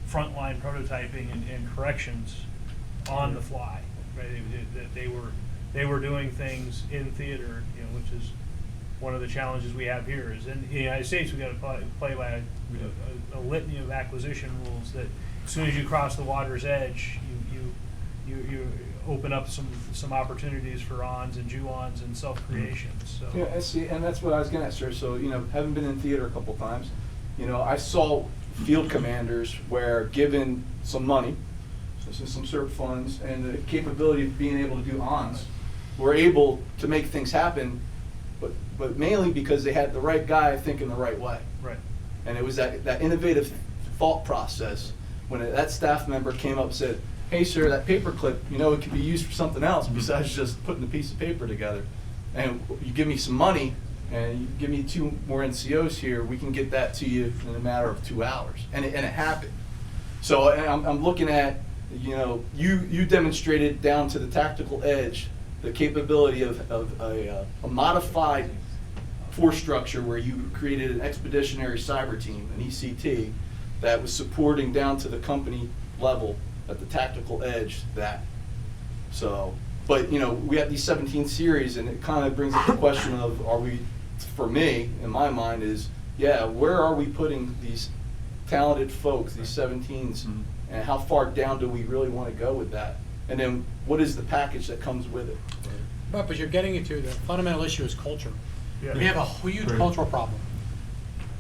frontline prototyping and corrections on the fly. Right? They were doing things in theater, which is one of the challenges we have here. Is in the United States, we got to play by a litany of acquisition rules that as soon as you cross the water's edge, you open up some opportunities for ons and JUONs and self-creation. So Yeah, see, and that's what I was getting at, sir. So, having been in theater a couple times, I saw field commanders where given some money, so some CERT funds, and the capability of being able to do ons, were able to make things happen, but mainly because they had the right guy thinking the right way. right. And it was that innovative thought process when that staff member came up and said, hey, sir, that paper clip, it could be used for something else besides just putting a piece of paper together. And you give me some money, and you give me 2 more NCOs here, we can get that to you in a matter of 2 hours. And it happened. So I'm looking at, you demonstrated down to the tactical edge the capability of a modified force structure where you created an expeditionary cyber team, an ECT, that was supporting down to the company level at the tactical edge that. So, but we have these 17 series, and it kind of brings up the question of, are we, for me, in my mind, is, where are we putting these talented folks, these 17s, and how far down do we really want to go with that? And then what is the package that comes with it? But you're getting into the fundamental issue is culture. Yeah. We have a huge cultural problem.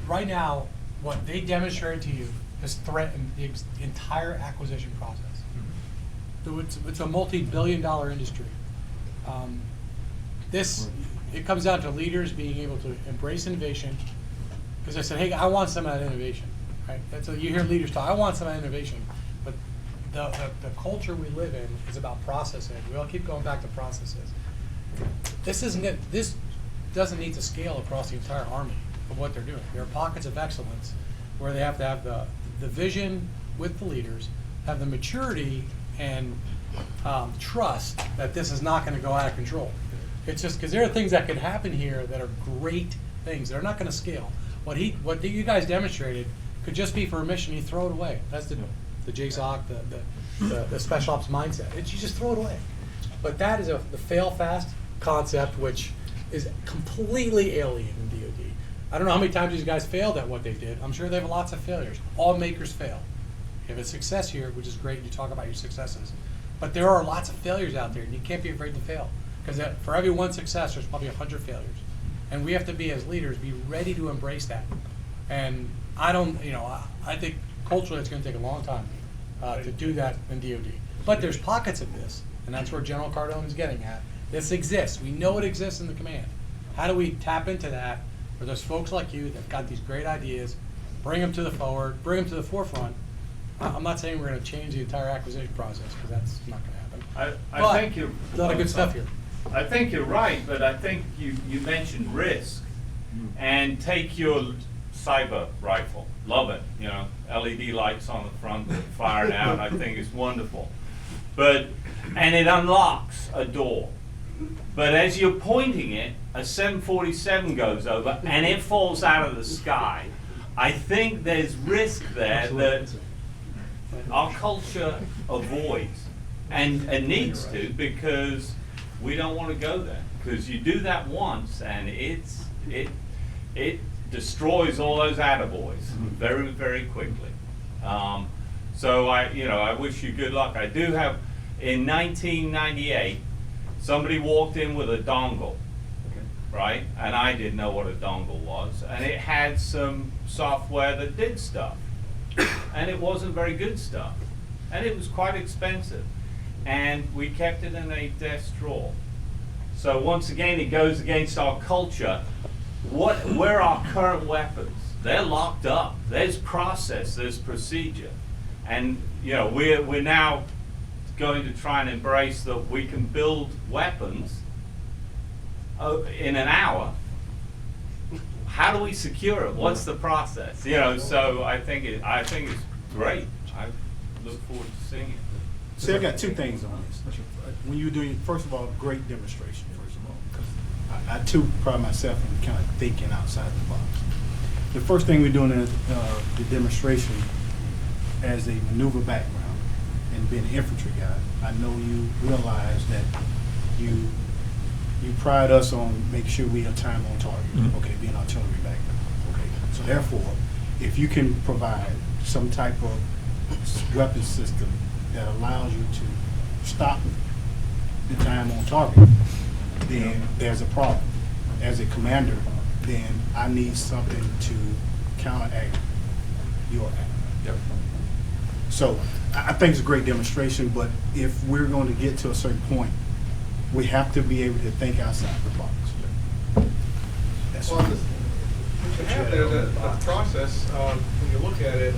Right now, what they demonstrated to you has threatened the entire acquisition process. So it's a multi-billion-dollar industry. It comes down to leaders being able to embrace innovation. Because I said, hey, I want some of that innovation. Right? That's what you hear leaders talk. I want some of that innovation. But the culture we live in is about processing. We all keep going back to processes. This doesn't need to scale across the entire Army of what they're doing. There are pockets of excellence where they have to have the vision with the leaders, have the maturity and trust that this is not going to go out of control. It's just because there are things that could happen here that are great things. They're not going to scale. What you guys demonstrated could just be for a mission. You throw it away. That's the JSOC, the special ops mindset. You just throw it away. But that is the fail fast concept, which is completely alien in DoD. I don't know how many times these guys failed at what they did. I'm sure they have lots of failures. All makers fail. You have a success here, which is great. You talk about your successes. But there are lots of failures out there, and you can't be afraid to fail. Because for every one success, there's probably 100 failures. And we have to be, as leaders, be ready to embrace that. And I think culturally it's going to take a long time to do that in DoD. But there's pockets of this, and that's where General Cardone is getting at. This exists. We know it exists in the command. How do we tap into that where there's folks like you that got these great ideas, bring them to the forefront? I'm not saying we're going to change the entire acquisition process, because that's not going to happen. I think you're a lot of good stuff here. I think you're right, but I think you mentioned risk. And take your cyber rifle. Love it, LED lights on the front, firing out. I think it's wonderful. And it unlocks a door. But as you're pointing it, a 747 goes over and it falls out of the sky. I think there's risk there that our culture avoids and needs to, because we don't want to go there. Because you do that once and it destroys all those attaboys very, very quickly. So I wish you good luck. I do have, in 1998, somebody walked in with a dongle, right? And I didn't know what a dongle was. And it had some software that did stuff. And it wasn't very good stuff. And it was quite expensive. And we kept it in a desk drawer. So once again, it goes against our culture. Where are our current weapons? They're locked up. There's process, there's procedure. And we're now going to try and embrace that we can build weapons in an hour. How do we secure it? What's the process? You know, so I think it's great. I look forward to seeing it. See, I got two things on this. When you're doing, first of all, great demonstration, first of all, because I too pride myself in kind of thinking outside the box. The first thing we're doing is the demonstration as a maneuver background and being an infantry guy. I know you realize that you pride us on making sure we have time on target, okay, being artillery background, okay. So therefore, if you can provide some type of weapon system that allows you to stop the time on target, then there's a problem. As a commander, then I need something to counteract your act. Yep. So I think it's a great demonstration, but if we're going to get to a certain point, we have to be able to think outside the box. That's Well, what you have there, the process, when you look at it,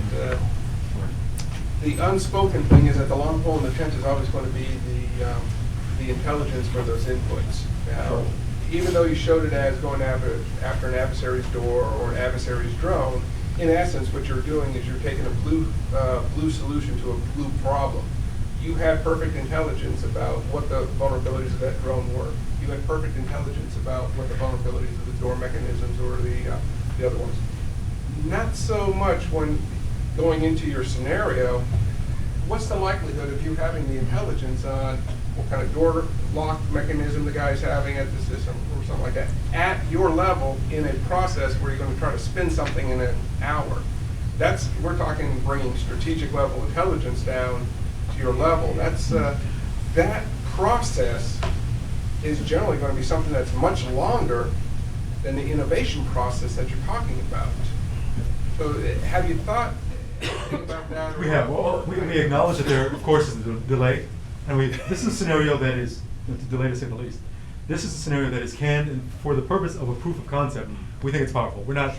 the unspoken thing is that the long pole in the tent is always going to be the intelligence for those inputs. Now, even though you showed it as going after an adversary's door or an adversary's drone, in essence, what you're doing is you're taking a blue solution to a blue problem. You had perfect intelligence about what the vulnerabilities of that drone were. You had perfect intelligence about what the vulnerabilities of the door mechanisms or the other ones. Not so much when going into your scenario, what's the likelihood of you having the intelligence on what kind of door lock mechanism the guy's having at the system or something like that, at your level in a process where you're going to try to spin something in an hour? We're talking bringing strategic level intelligence down to your level. That process is generally going to be something that's much longer than the innovation process that you're talking about. So have you thought about that? We have. Well, we acknowledge that there, of course, is a delay, and this is a scenario that is, delay to say the least. This is a scenario that is canned, and for the purpose of a proof of concept, we think it's powerful. We're not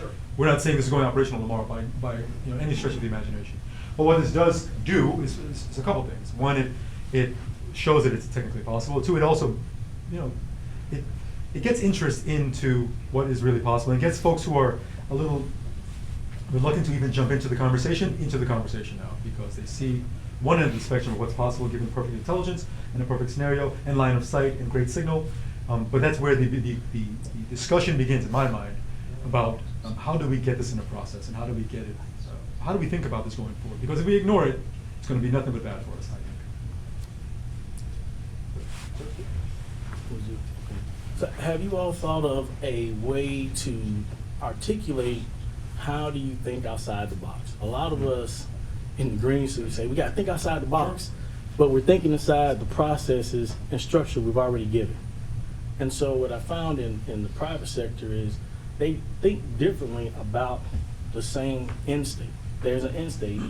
saying this is going operational tomorrow by any stretch of the imagination. But what this does do is a couple things. One, it shows that it's technically possible. Two, it also, it gets interest into what is really possible. It gets folks who are a little reluctant to even jump into the conversation now, because they see one end of the spectrum of what's possible given perfect intelligence and a perfect scenario and line of sight and great signal. But that's where the discussion begins in my mind about how do we get this in a process and how do we get it, how do we think about this going forward? Because if we ignore it, it's going to be nothing but bad for us, I think. So have you all thought of a way to articulate how do you think outside the box? A lot of us in the green suit say we got to think outside the box, but we're thinking inside the processes and structure we've already given. And so what I found in the private sector is they think differently about the same end state. There's an end state,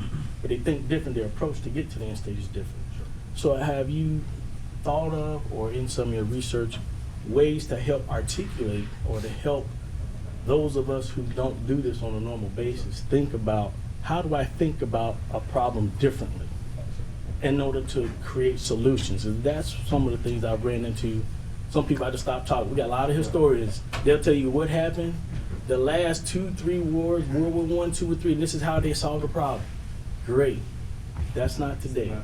but they think different. Their approach to get to the end state is different. So have you thought of, or in some of your research, ways to help articulate or to help those of us who don't do this on a normal basis think about, how do I think about a problem differently in order to create solutions? And that's some of the things I've ran into. Some people I just stop talking. We got a lot of historians. They'll tell you what happened the last 2-3 wars, World War I, II, or III, and this is how they solved the problem. Great. That's not today.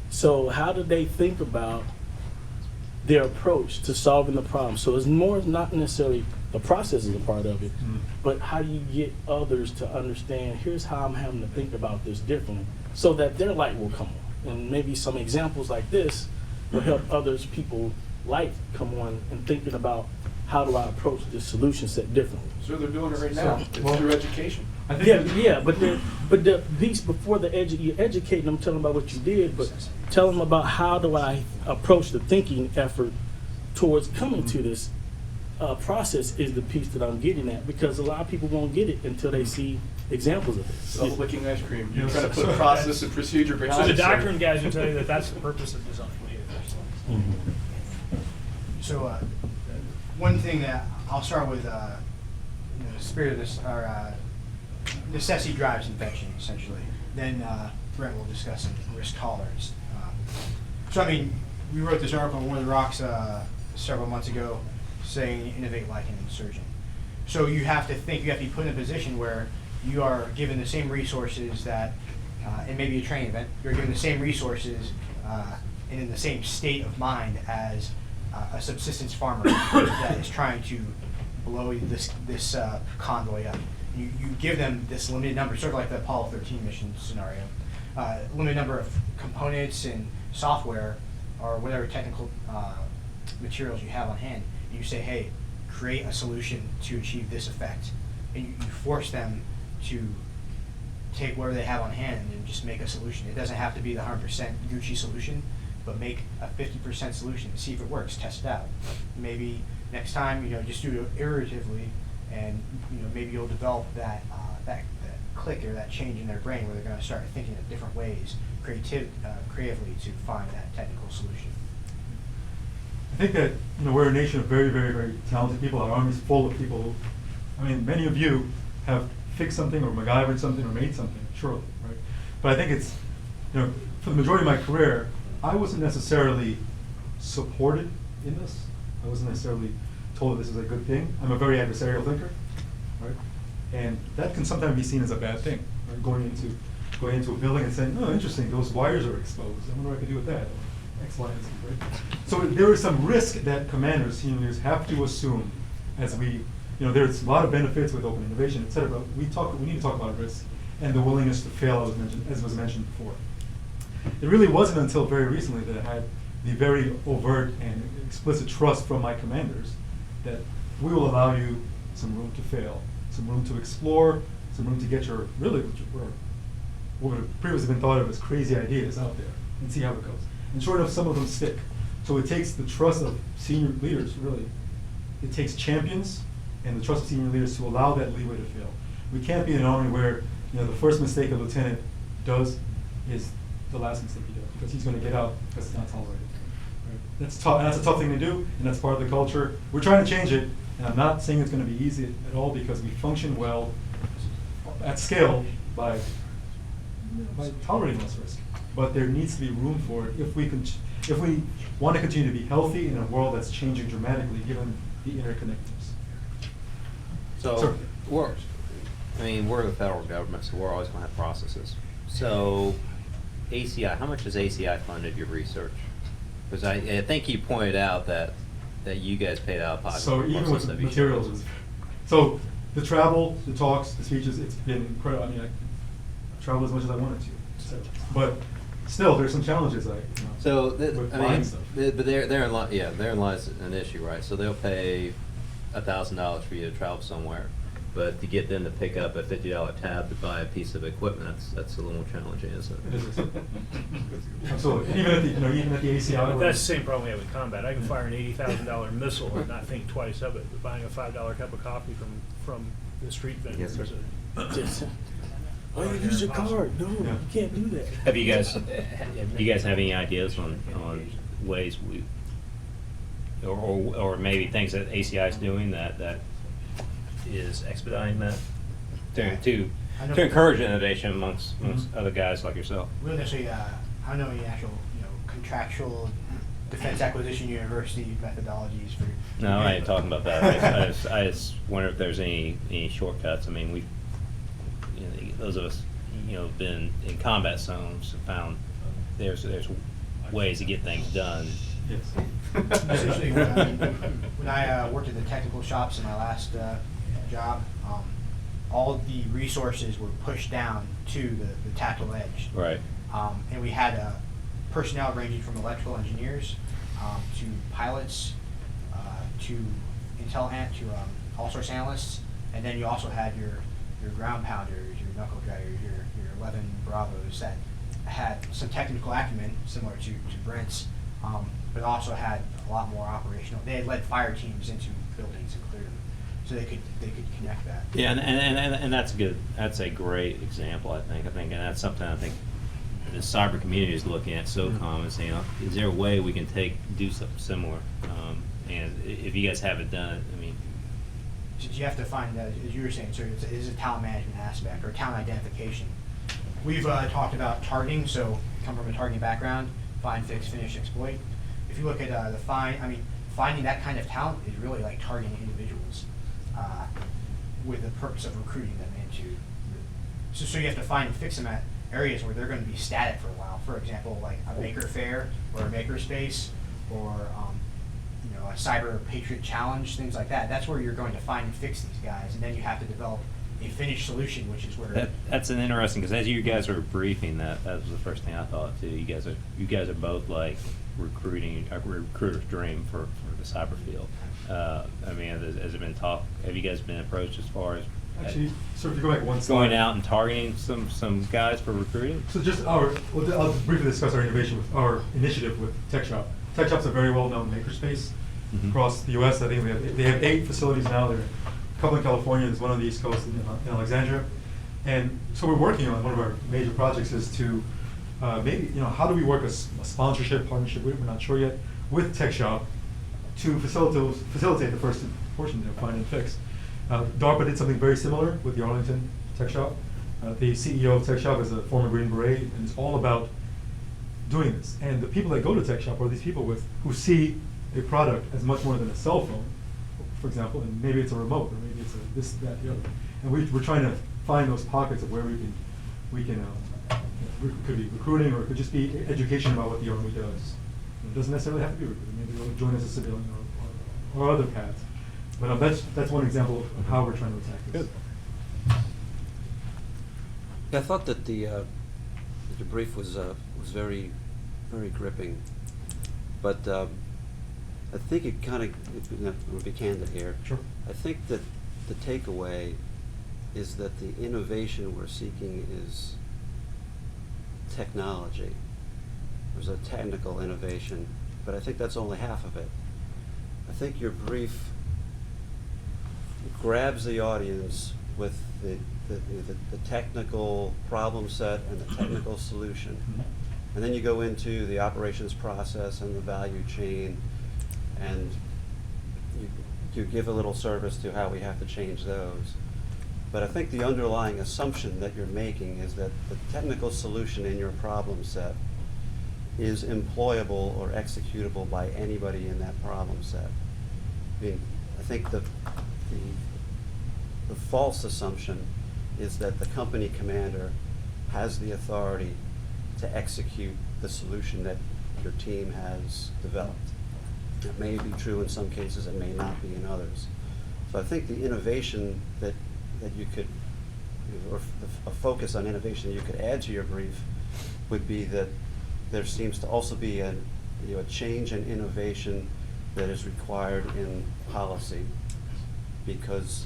So how do they think about their approach to solving the problem? So it's more not necessarily the process is a part of it, but how do you get others to understand, here's how I'm having to think about this differently, so that their light will come on. And maybe some examples like this will help others, people light come on and thinking about, how do I approach this solution set differently? So they're doing it right now. It's through education. I think But the piece before you educate them, tell them about what you did, but tell them about how do I approach the thinking effort towards coming to this process is the piece that I'm getting at, because a lot of people won't get it until they see examples of it. Self-licking ice cream. You're trying to put a process and procedure behind So it. the doctrine guys will tell you that that's the purpose of design. So one thing that I'll start with, the spirit of this, or necessity drives invention, essentially. Then Brent will discuss risk tolerance. So I mean, we wrote this article on One of the Rocks several months ago, saying innovate like an insurgent. So you have to think, you have to be put in a position where you are given the same resources that, and maybe a training event, you're given the same resources and in the same state of mind as a subsistence farmer that is trying to blow this convoy up. You give them this limited number, sort of like the Apollo 13 mission scenario, limited number of components and software or whatever technical materials you have on hand. And you say, hey, create a solution to achieve this effect. And you force them to take whatever they have on hand and just make a solution. It doesn't have to be the 100% Gucci solution, but make a 50% solution, see if it works, test it out. Maybe next time, just do it iteratively, and maybe you'll develop that click or that change in their brain where they're going to start thinking of different ways, creatively to find that technical solution. I think that we're a nation of very, very, very talented people. Our army's full of people who, many of you have fixed something or MacGyvered something or made something, surely, right? But I think it's, for the majority of my career, I wasn't necessarily supported in this. I wasn't necessarily told that this is a good thing. I'm a very adversarial thinker, right? And that can sometimes be seen as a bad thing, right? Going into a building and saying, oh, interesting, those wires are exposed. I wonder what I could do with that. X, Y, and Z, right? So there is some risk that commanders, senior leaders, have to assume as we, there's a lot of benefits with open innovation, et cetera, but we need to talk about risk and the willingness to fail, as was mentioned before. It really wasn't until very recently that I had the very overt and explicit trust from my commanders that we will allow you some room to fail, some room to explore, some room to get your, really, what would have previously been thought of as crazy ideas out there and see how it goes. And sure enough, some of them stick. So it takes the trust of senior leaders, really. It takes champions and the trust of senior leaders to allow that leeway to fail. We can't be an army where the first mistake a lieutenant does is the last mistake he does, because he's going to get out because it's not tolerated. Right? That's tough, and that's a tough thing to do, and that's part of the culture. We're trying to change it, and I'm not saying it's going to be easy at all, because we function well at scale by tolerating less risk. But there needs to be room for it if we want to continue to be healthy in a world that's changing dramatically, given the interconnectedness. So we're the federal government, so we're always going to have processes. So ACI, how much has ACI funded your research? Because I think you pointed out that you guys paid out of pocket. So even with the materials, so the travel, the talks, the speeches, it's been incredible. I travel as much as I wanted to, but still, there's some challenges. So but therein lies an issue, right? So they'll pay $1,000 for you to travel somewhere, but to get them to pick up a $50 tab to buy a piece of equipment, that's a little more challenging, isn't it? It is. Absolutely. Even at the ACI. But that's the same problem we have with combat. I can fire an $80,000 missile and not think twice of it. But buying a $5 cup of coffee from the street vendor Yes, sir. is Oh, you use your card. No, Yeah. you can't do that. Have you guys have any ideas on ways we, or maybe things that ACI is doing that is expediting that to encourage innovation amongst other guys like yourself? We don't necessarily, I don't know any actual, contractual defense acquisition university methodologies for. No, I ain't talking about that. I just wonder if there's any shortcuts. Those of us, been in combat zones have found there's ways to get things done. Yes. Essentially, when I worked at the technical shops in my last job, all of the resources were pushed down to the tactile edge. Right. And we had personnel ranging from electrical engineers to pilots to all source analysts, and then you also had your ground pounders, your knuckle draggers, your 11 Bravos that had some technical acumen similar to Brent's, but also had a lot more operational. They had led fire teams into buildings and cleared them, so they could connect that. Yeah, and that's good. That's a great example, I think, and that's something I think the cyber community is looking at SOCOM and saying, is there a way we can do something similar? And if you guys haven't done it, You have to find, as you were saying, so it is a talent management aspect or talent identification. We've talked about targeting, so come from a targeting background. find, fix, finish, exploit. If you look at finding that kind of talent is really like targeting individuals with the purpose of recruiting them into. So you have to find and fix them at areas where they're going to be static for a while. For example, like a maker fair or a maker space, or a cyber patriot challenge, things like that. That's where you're going to find and fix these guys, and then you have to develop a finished solution, which is where That's an interesting, because as you guys were briefing, that was the first thing I thought too. You guys are both like recruiting a recruiter's dream for the cyber field. I mean, has it been talk? Have you guys been approached as far as Actually, so if you go back one slide. going out and targeting some guys for recruiting? So just I'll just briefly discuss our our initiative with Tech Shop. Tech Shop's a very well-known makerspace across the U.S. I think they have 8 facilities now. There are a couple in California. There's one on the East Coast in Alexandria. And so we're working on one of our major projects is to maybe, how do we work a sponsorship, partnership, we're not sure yet, with Tech Shop to facilitate the first portion, find and fix. DARPA did something very similar with the Arlington Tech Shop. The CEO of Tech Shop is a former Green Beret, and it's all about doing this. And the people that go to Tech Shop are these people who see a product as much more than a cell phone, for example, and maybe it's a remote, or maybe it's a this, that, the other. And we're trying to find those pockets of where we can it could be recruiting, or it could just be education about what the Army does. It doesn't necessarily have to be recruiting. Maybe they'll join as a civilian or other paths. But that's one example of how we're trying to attack this. Good. I thought that the brief was very, very gripping, but I think it kind of, we'll be candid here. Sure. I think that the takeaway is that the innovation we're seeking is technology. There's a technical innovation, but I think that's only half of it. I think your brief grabs the audience with the technical problem set and the technical solution. And then you go into the operations process and the value chain, and you give a little service to how we have to change those. But I think the underlying assumption that you're making is that the technical solution in your problem set is employable or executable by anybody in that problem set. I mean, I think the false assumption is that the company commander has the authority to execute the solution that your team has developed. It may be true in some cases, it may not be in others. So I think the innovation that you could, or a focus on innovation that you could add to your brief would be that there seems to also be a change in innovation that is required in policy, because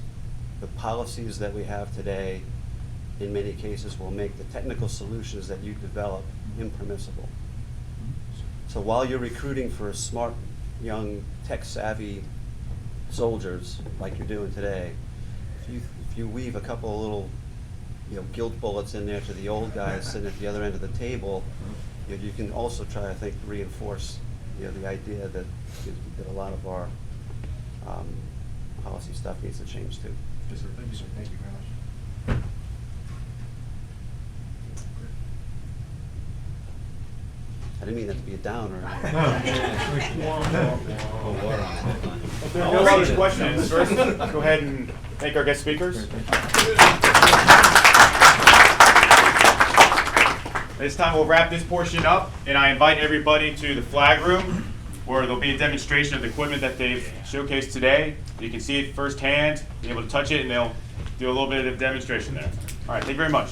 the policies that we have today in many cases will make the technical solutions that you develop impermissible. So while you're recruiting for smart, young, tech-savvy soldiers like you're doing today, if you weave a couple of little guilt bullets in there to the old guys sitting at the other end of the table, you can also try, I think, reinforce the idea that a lot of our policy stuff needs to change too. Yes, sir. Thank you, sir. Thank you very much. I didn't mean that to be a downer. If there are no other questions, first, go ahead and thank our guest speakers. This time we'll wrap this portion up, and I invite everybody to the flag room, where there'll be a demonstration of the equipment that they've showcased today. You can see it firsthand, be able to touch it, and they'll do a little bit of demonstration there. All right, thank you very much.